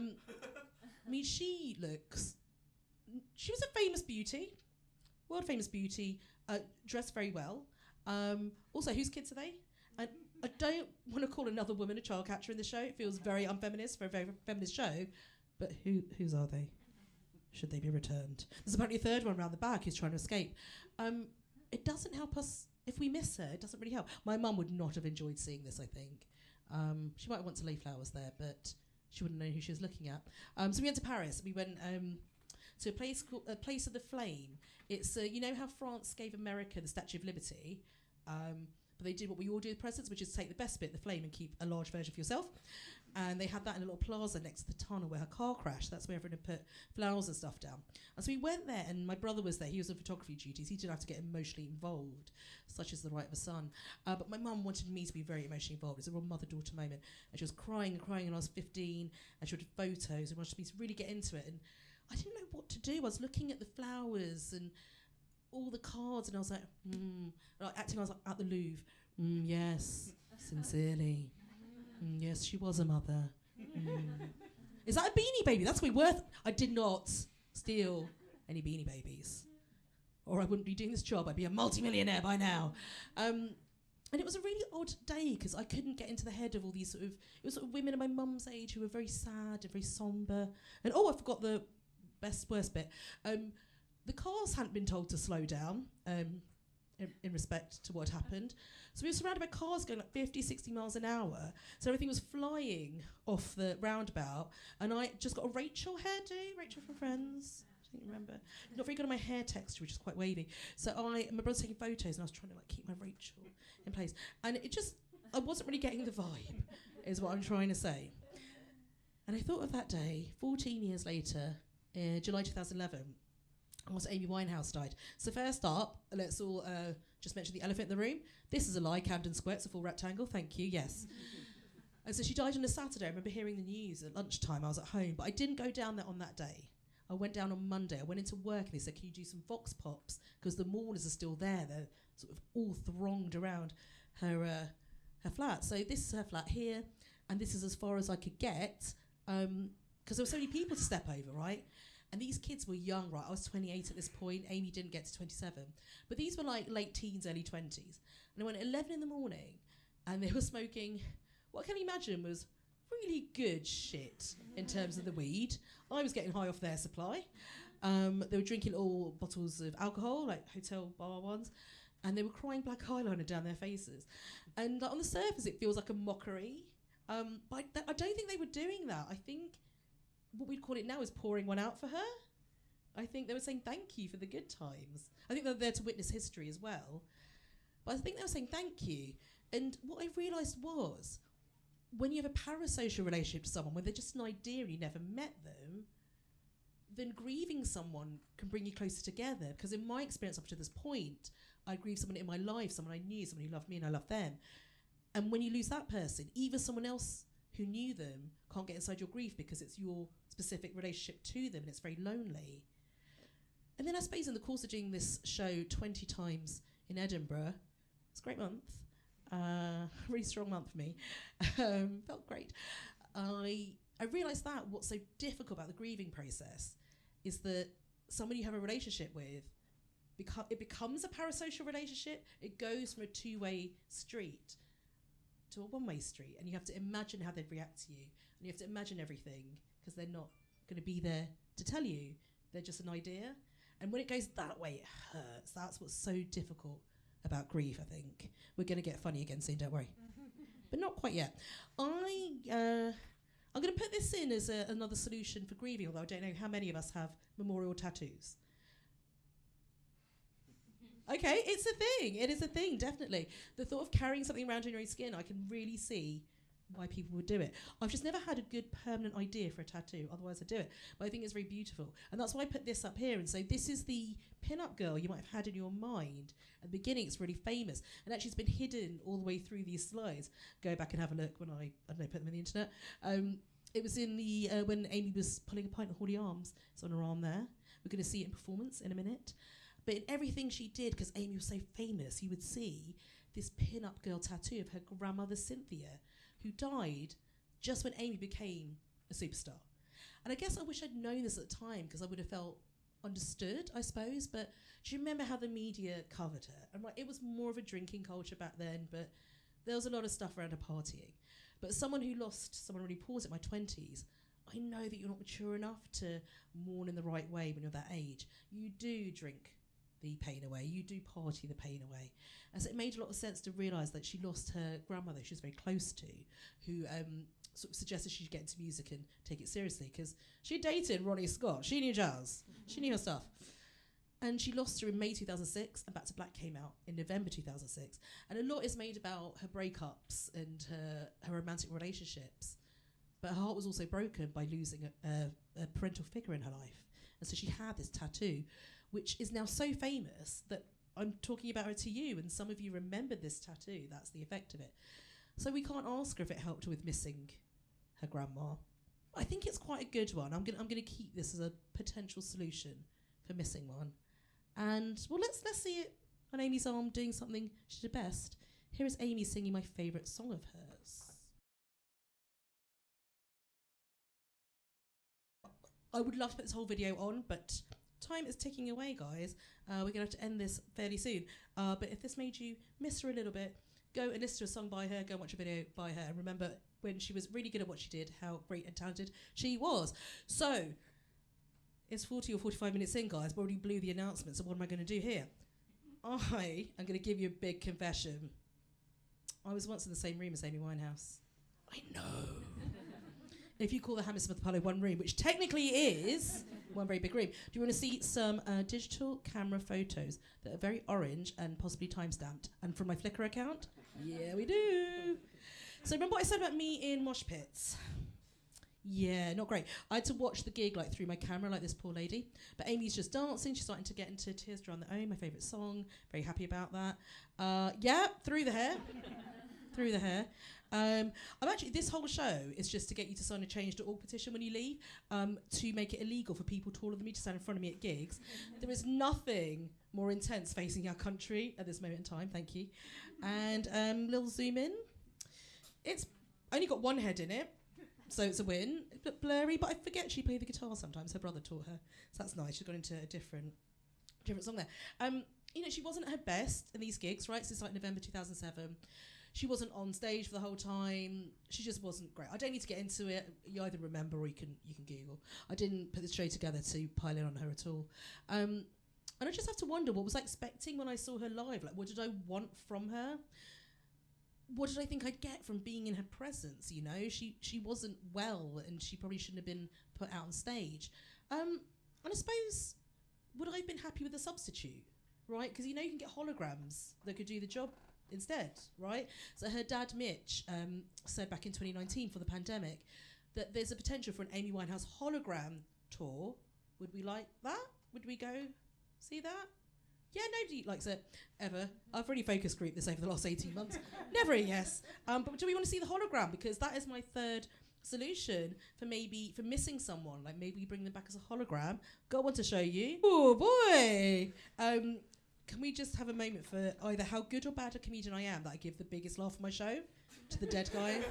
mean, she was a famous beauty, world famous beauty, dressed very well. Also, whose kids are they? And I don't want to call another woman a child catcher in the show. It feels very unfeminist for a very feminist show. But whose are they? Should they be returned? There's apparently a third one around the back who's trying to escape. It doesn't help us if we miss her. It doesn't really help. My mum would not have enjoyed seeing this, I think. She might want to lay flowers there, but she wouldn't know who she was looking at. So we went to Paris. We went to a place called Place of the Flame. It's you know how France gave America the Statue of Liberty, but they did what we all do with presents, which is take the best bit, the flame, and keep a large version for yourself. And they had that in a little plaza next to the tunnel where her car crashed. That's where everyone had put flowers and stuff down. And so we went there, and my brother was there. He was on photography duties. He didn't have to get emotionally involved, such is the right of a son. But my mum wanted me to be very emotionally involved. It was a real mother-daughter moment. And she was crying and crying, and I was 15, and she wanted photos and wanted me to really get into it. And I didn't know what to do. I was looking at the flowers and all the cards, and I was like, acting I was like, at the Louvre. Yes, sincerely. Yes, she was a mother. Is that a Beanie Baby? That's way worth. I did not steal any Beanie Babies, or I wouldn't be doing this job. I'd be a multi-millionaire by now. And it was a really odd day because I couldn't get into the head of all these it was sort of women of my mum's age who were very sad and very sombre. And I forgot the worst bit. The cars hadn't been told to slow down. In respect to what happened. So we were surrounded by cars going like 50, 60 miles an hour. So everything was flying off the roundabout. And I just got a Rachel hairdo, Rachel from Friends. I don't remember. Not very good on my hair texture, which is quite wavy. So my brother's taking photos and I was trying to like keep my Rachel in place. And I wasn't really getting the vibe, is what I'm trying to say. And I thought of that day, 14 years later, July 2011, was Amy Winehouse died. So first up, let's all just mention the elephant in the room. This is a lie, Camden Square, it's a full rectangle, thank you, yes. And so she died on a Saturday. I remember hearing the news at lunchtime. I was at home, but I didn't go down there on that day. I went down on Monday. I went into work and they said, can you do some vox pops? Because the mourners are still there. They're sort of all thronged around her flat. So this is her flat here, and this is as far as I could get, because there were so many people to step over, right? And these kids were young, right? I was 28 at this point. Amy didn't get to 27. But these were like late teens, early 20s. And I went at 11 in the morning, and they were smoking what can you imagine was really good shit in terms of the weed. I was getting high off their supply. They were drinking little bottles of alcohol, like hotel bar ones, and they were crying black eyeliner down their faces. And on the surface, it feels like a mockery. But I don't think they were doing that. I think what we'd call it now is pouring one out for her. I think they were saying thank you for the good times. I think they're there to witness history as well. But I think they were saying thank you. And what I realised was, when you have a parasocial relationship to someone, when they're just an idea and you never met them, then grieving someone can bring you closer together. Because in my experience up to this point, I grieved someone in my life, someone I knew, someone who loved me and I loved them. And when you lose that person, even someone else who knew them can't get inside your grief because it's your specific relationship to them and it's very lonely. And then I suppose in the course of doing this show 20 times in Edinburgh, it's a great month, really strong month for me, felt great. I I realised that what's so difficult about the grieving process is that someone you have a relationship with, it becomes a parasocial relationship. It goes from a two-way street to a one-way street, and you have to imagine how they'd react to you, and you have to imagine everything, because they're not going to be there to tell you. They're just an idea. And when it goes that way, it hurts. That's what's so difficult about grief, I think. We're going to get funny again soon, don't worry. But not quite yet. I'm going to put this in as another solution for grieving, although I don't know how many of us have memorial tattoos. Okay, it's a thing. It is a thing, definitely. The thought of carrying something around in your own skin, I can really see why people would do it. I've just never had a good permanent idea for a tattoo, otherwise I'd do it. But I think it's very beautiful. And that's why I put this up here and say, this is the pin-up girl you might have had in your mind. At the beginning, it's really famous. And actually, it's been hidden all the way through these slides. Go back and have a look when I don't know, put them on the internet. It was in the, when Amy was pulling a pint of Holy Arms. It's on her arm there. We're going to see it in performance in a minute. But in everything she did, because Amy was so famous, you would see this pin-up girl tattoo of her grandmother Cynthia, who died just when Amy became a superstar. And I guess I wish I'd known this at the time, because I would have felt understood, I suppose. But do you remember how the media covered her? And it was more of a drinking culture back then, but there was a lot of stuff around her partying. But as someone who lost someone really poor in my 20s, I know that you're not mature enough to mourn in the right way when you're that age. You do drink the pain away. You do party the pain away. And so it made a lot of sense to realise that she lost her grandmother she was very close to, who sort of suggested she should get into music and take it seriously, because she dated Ronnie Scott. She knew jazz. She knew her stuff. And she lost her in May 2006, and Back to Black came out in November 2006. And a lot is made about her breakups and her romantic relationships. But her heart was also broken by losing a parental figure in her life. And so she had this tattoo, which is now so famous that I'm talking about her to you, and some of you remember this tattoo. That's the effect of it. So we can't ask her if it helped her with missing her grandma. I think it's quite a good one. I'm gonna keep this as a potential solution for missing one. And well, let's see it on Amy's arm doing something she did best. Here is Amy singing my favourite song of hers. I would love to put this whole video on, but time is ticking away, guys. We're going to have to end this fairly soon. But if this made you miss her a little bit, go and listen to a song by her, go and watch a video by her, and remember when she was really good at what she did, how great and talented she was. So, it's 40 or 45 minutes in, guys. I already blew the announcement, so what am I going to do here? I am going to give you a big confession. I was once in the same room as Amy Winehouse. I know. If you call the Hammersmith Apollo one room, which technically is one very big room, do you want to see some digital camera photos that are very orange and possibly time-stamped? And from my Flickr account? Yeah, we do. So remember what I said about me in mosh pits? Yeah, not great. I had to watch the gig through my camera, like this poor lady. But Amy's just dancing. She's starting to get into Tears Drown the Own, my favourite song. Very happy about that. Yeah, through the hair. Through the hair. I'm actually, this whole show is just to get you to sign a change.org petition when you leave, to make it illegal for people taller than me to stand in front of me at gigs. There is nothing more intense facing our country at this moment in time, thank you. And little zoom in. It's only got one head in it, so it's a win. It's a bit blurry, but I forget she played the guitar sometimes. Her brother taught her, so that's nice. She's gone into a different song there. You know, she wasn't at her best in these gigs, right? Since November 2007. She wasn't on stage for the whole time. She just wasn't great. I don't need to get into it. You either remember or you can Google. I didn't put this show together to pile in on her at all. And I just have to wonder, what was I expecting when I saw her live? What did I want from her? What did I think I'd get from being in her presence? You know, she wasn't well, and she probably shouldn't have been put out on stage. And I suppose, would I have been happy with a substitute, right? Because you know you can get holograms that could do the job instead, right? So her dad Mitch said back in 2019 for the pandemic that there's a potential for an Amy Winehouse hologram tour. Would we like that? Would we go see that? Yeah, nobody likes it ever. I've really focus grouped this over the last 18 months. Never a yes. But do we want to see the hologram? Because that is my third solution for missing someone. Maybe bring them back as a hologram. Got one to show you. Oh boy. Can we just have a moment for either how good or bad a comedian I am that I give the biggest laugh on my show to the dead guy?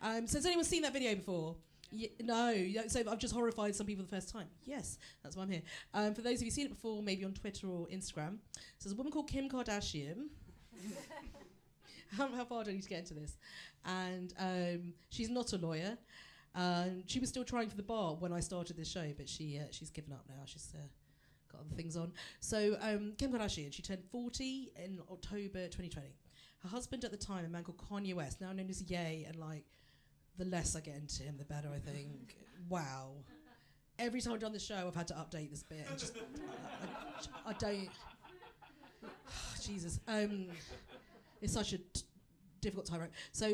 So has anyone seen that video before? No. So I've just horrified some people the first time. Yes, that's why I'm here. For those of you who've seen it before, maybe on Twitter or Instagram. So there's a woman called Kim Kardashian. How far do I need to get into this? And she's not a lawyer. She was still trying for the bar when I started this show, but she's given up now. She's got other things on. So Kim Kardashian, she turned 40 in October 2020. Her husband at the time, a man called Kanye West, now known as Ye, and like the less I get into him, the better, I think. Wow. Every time I've done the show, I've had to update this bit. And just, I don't... Jesus. It's such a difficult time, right? So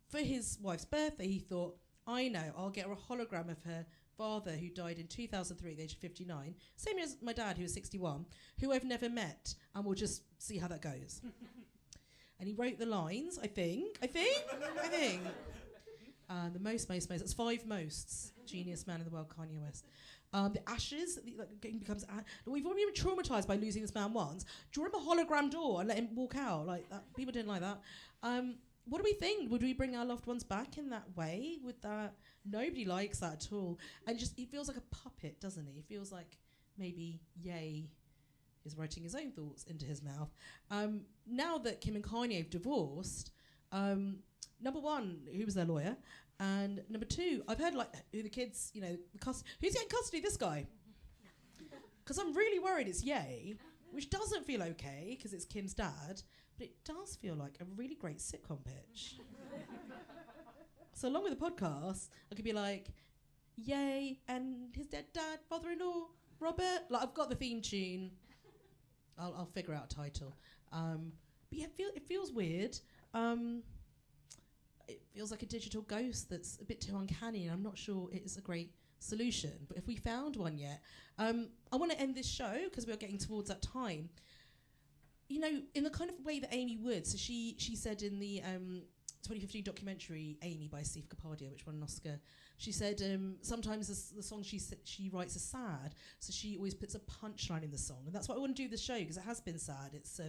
for his wife's birthday, he thought, I know, I'll get her a hologram of her father who died in 2003 at the age of 59, same as my dad who was 61, who I've never met, and we'll just see how that goes. And he wrote the lines, I think. The most, that's 5 mosts. Genius man in the world, Kanye West. The ashes, becomes. We've already been traumatized by losing this man once. Draw him a hologram door and let him walk out like that. People didn't like that. What do we think? Would we bring our loved ones back in that way? Would that? Nobody likes that at all. And he feels like a puppet, doesn't he? He feels like maybe Ye is writing his own thoughts into his mouth. Now that Kim and Kanye have divorced, number one, who was their lawyer? And number two, I've heard like who the kids, who's getting custody of this guy? Because I'm really worried it's Ye, which doesn't feel okay because it's Kim's dad, but it does feel like a really great sitcom pitch. So along with the podcast, I could be like, Ye and his dead dad, father-in-law, Robert. Like I've got the theme tune. I'll figure out a title. But yeah, it feels weird. It feels like a digital ghost that's a bit too uncanny, and I'm not sure it is a great solution. But if we found one yet, I want to end this show because we are getting towards that time. In the kind of way that Amy would. So she said in the 2015 documentary Amy by Steve Kapadia, which won an Oscar, she said sometimes the songs she writes are sad, so she always puts a punchline in the song, and that's what I want to do with the show because it has been sad. It's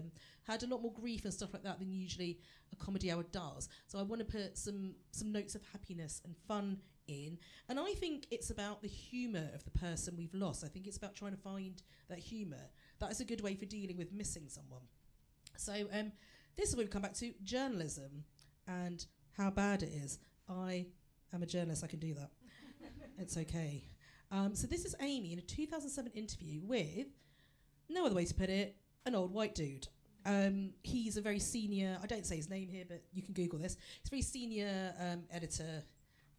had a lot more grief and stuff like that than usually a comedy hour does. So I want to put some notes of happiness and fun in, and I think it's about the humour of the person we've lost. I think it's about trying to find that humour. That is a good way for dealing with missing someone. So this is where we come back to journalism and how bad it is. I am a journalist, I can do that. It's okay. So this is Amy in a 2007 interview with, no other way to put it, an old white dude. He's a very senior, I don't say his name here, but you can Google this. He's a very senior editor,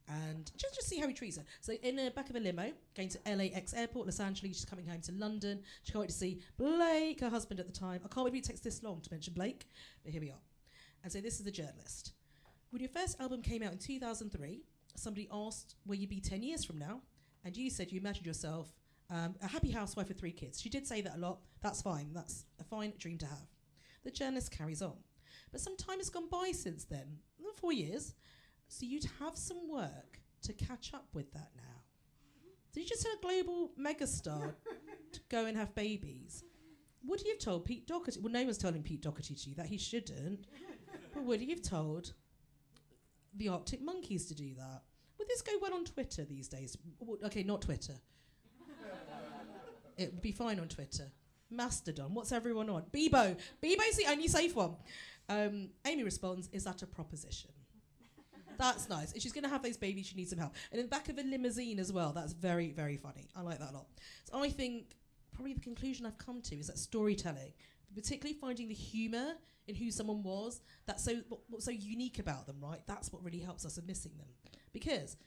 and just see how he treats her. So in the back of a limo, going to LAX airport, Los Angeles, she's coming home to London. She can't wait to see Blake, her husband at the time. I can't believe it takes this long to mention Blake, but here we are. And so this is the journalist. When your first album came out in 2003, somebody asked where you'd be 10 years from now, and you said you imagined yourself a happy housewife with 3 kids. She did say that a lot. That's fine. That's a fine dream to have. The journalist carries on. But some time has gone by since then, 4 years, so you'd have some work to catch up with that now. Did you just tell a global megastar to go and have babies? Would you have told Pete Doherty? Well, no one's telling Pete Doherty to do that. He shouldn't. But would you have told the Arctic Monkeys to do that? Would this go well on Twitter these days? Okay, not Twitter. It would be fine on Twitter. Mastodon, what's everyone on? Bebo. Bebo's the only safe one. Amy responds, is that a proposition? That's nice. If she's going to have those babies, she needs some help. And in the back of a limousine as well. That's very, very funny. I like that a lot. So I think probably the conclusion I've come to is that storytelling, particularly finding the humour in who someone was, that's what's so unique about them, right? That's what really helps us in missing them. Because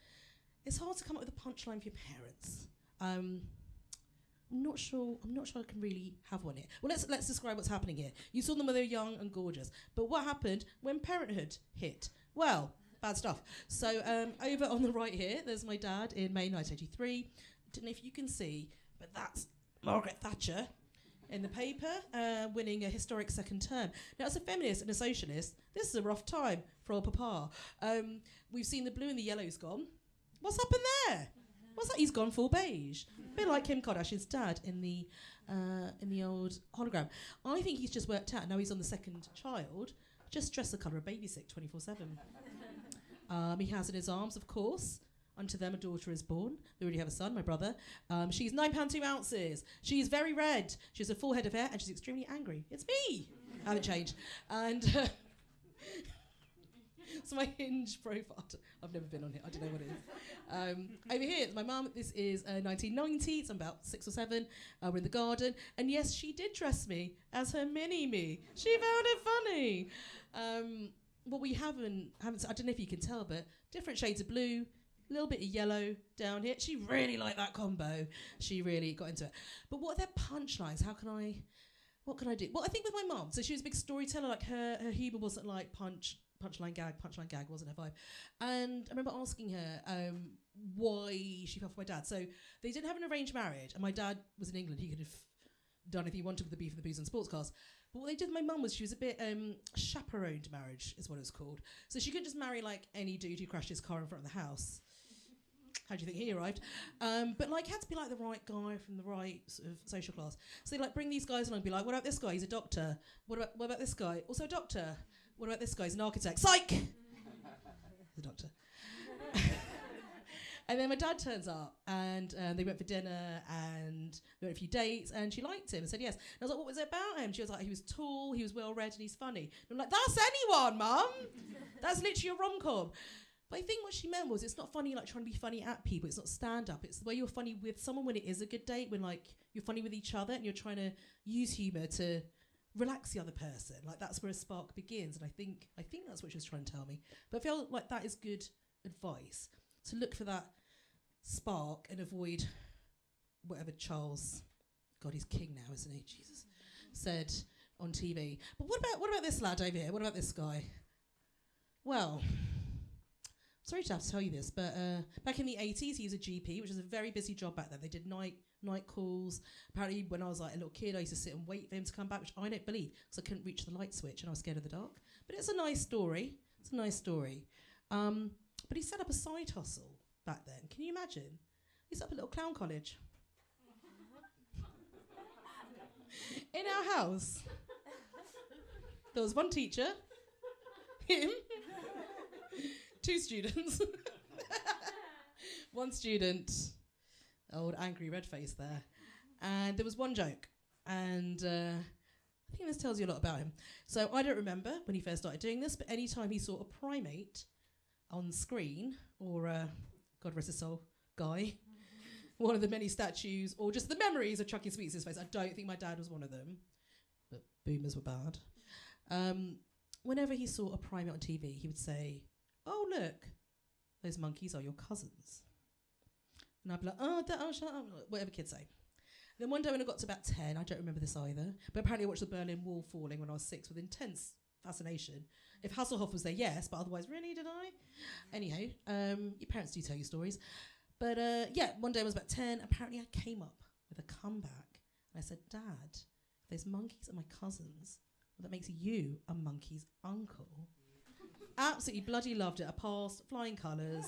it's hard to come up with a punchline for your parents. I'm not sure I can really have one here. Well, let's describe what's happening here. You saw them when they were young and gorgeous. But what happened when parenthood hit? Well, bad stuff. So over on the right here, there's my dad in May 1983. I don't know if you can see, but that's Margaret Thatcher in the paper, winning a historic second term. Now, as a feminist and a socialist, this is a rough time for old Papa. We've seen the blue and the yellow's gone. What's happened there? What's that? He's gone full beige. A bit like Kim Kardashian's dad in the old hologram. I think he's just worked out, now he's on the second child, just dress the colour of baby sick 24/7. He has in his arms, of course, unto them a daughter is born. They already have a son, my brother. She's £9 2 ounces. She's very red. She has a full head of hair and she's extremely angry. It's me. I haven't changed. And so my Hinge profile. I've never been on it. I don't know what it is. Over here, my mum. This is 1990. So I'm about 6 or 7. We're in the garden. And yes, she did dress me as her mini-me. She found it funny. What we haven't, I don't know if you can tell, but different shades of blue, a little bit of yellow down here. She really liked that combo. She really got into it. But what are their punchlines? What can I do? Well, I think with my mum, so she was a big storyteller. Like her humour wasn't like punchline gag wasn't her vibe. And I remember asking her why she fell for my dad. So they didn't have an arranged marriage, and my dad was in England. He could have done if he wanted with the beef and the booze and sports cars. But what they did with my mum was she was a bit chaperoned marriage is what it was called. So she couldn't just marry like any dude who crashed his car in front of the house. How do you think he arrived? But like had to be like the right guy from the right sort of social class. So they like bring these guys along and be like, what about this guy? He's a doctor. What about this guy? Also a doctor. What about this guy? He's an architect. Psych! He's a doctor. And then my dad turns up and they went for dinner and they went a few dates and she liked him and said yes. And I was like, what was it about him? She was like, he was tall, he was well-read and he's funny. And I'm like, that's anyone, Mum! That's literally a rom-com. But I think what she meant was it's not funny like trying to be funny at people. It's not stand-up. It's the way you're funny with someone when it is a good date, when like you're funny with each other and you're trying to use humour to relax the other person. Like that's where a spark begins. And I think that's what she was trying to tell me. But I feel like that is good advice, to look for that spark and avoid whatever Charles, God, he's king now, isn't he? Jesus, said on TV. But what about this lad over here? What about this guy? Well, sorry to have to tell you this, but back in the 80s, he was a GP, which was a very busy job back then. They did night calls. Apparently, when I was like a little kid, I used to sit and wait for him to come back, which I don't believe, because I couldn't reach the light switch and I was scared of the dark. But it's a nice story. But he set up a side hustle back then. Can you imagine? He set up a little clown college. In our house, there was one teacher, him, 2 students, 1 student, old angry red face there, and there was 1 joke, and I think this tells you a lot about him. So I don't remember when he first started doing this, but any time he saw a primate on screen, or God rest his soul, guy, one of the many statues, or just the memories of chucking sweets in his face. I don't think my dad was one of them, but boomers were bad. Whenever he saw a primate on TV, he would say, oh, look, those monkeys are your cousins. And I'd be like, oh, shut up, whatever kids say. Then one day when I got to about 10, I don't remember this either, but apparently I watched the Berlin Wall falling when I was 6 with intense fascination. If Hasselhoff was there, yes, but otherwise, really, did I? Anyhow, your parents do tell you stories. But yeah, one day I was about 10. Apparently I came up with a comeback. And I said, Dad, those monkeys are my cousins. Well, that makes you a monkey's uncle. Absolutely bloody loved it. I passed, flying colours.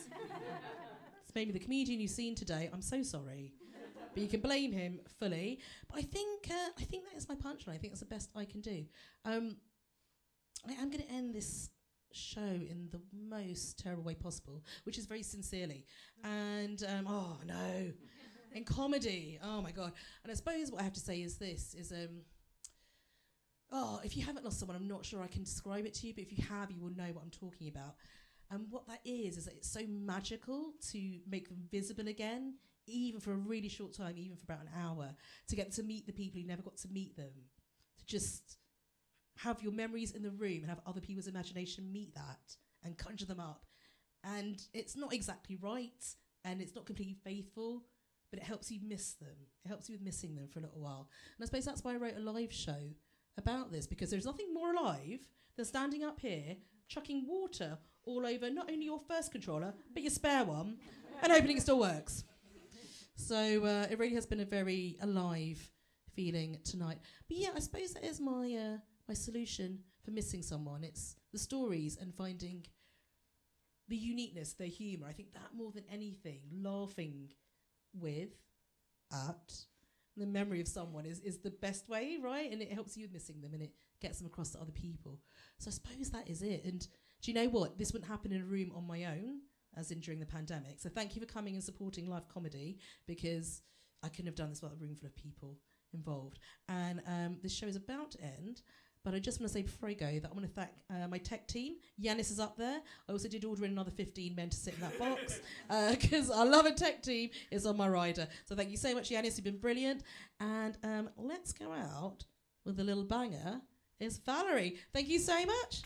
It's maybe the comedian you've seen today. I'm so sorry. But you can blame him fully. But I think that is my punchline. I think that's the best I can do. I am going to end this show in the most terrible way possible, which is very sincerely. And, oh, no. In comedy. Oh, my God. And I suppose what I have to say is this, is... if you haven't lost someone, I'm not sure I can describe it to you, but if you have, you will know what I'm talking about. And what that is that it's so magical to make them visible again, even for a really short time, even for about an hour, to get to meet the people who never got to meet them, to just have your memories in the room and have other people's imagination meet that and conjure them up. And it's not exactly right, and it's not completely faithful, but it helps you miss them. It helps you with missing them for a little while. And I suppose that's why I wrote a live show about this, because there's nothing more alive than standing up here, chucking water all over not only your first controller, but your spare one, and hoping it still works. So it really has been a very alive feeling tonight. But yeah, I suppose that is my my solution for missing someone. It's the stories and finding the uniqueness, the humour. I think that more than anything, laughing with, at, the memory of someone is the best way, right? And it helps you with missing them and it gets them across to other people. So I suppose that is it. And do you know what? This wouldn't happen in a room on my own, as in during the pandemic. So thank you for coming and supporting live comedy, because I couldn't have done this without a room full of people involved. And this show is about to end, but I just want to say before I go that I want to thank my tech team. Yanis is up there. I also did order in another 15 men to sit in that box because I love a tech team. It's on my rider. So thank you so much, Yanis. You've been brilliant. And let's go out with a little banger. It's Valerie. Thank you so much.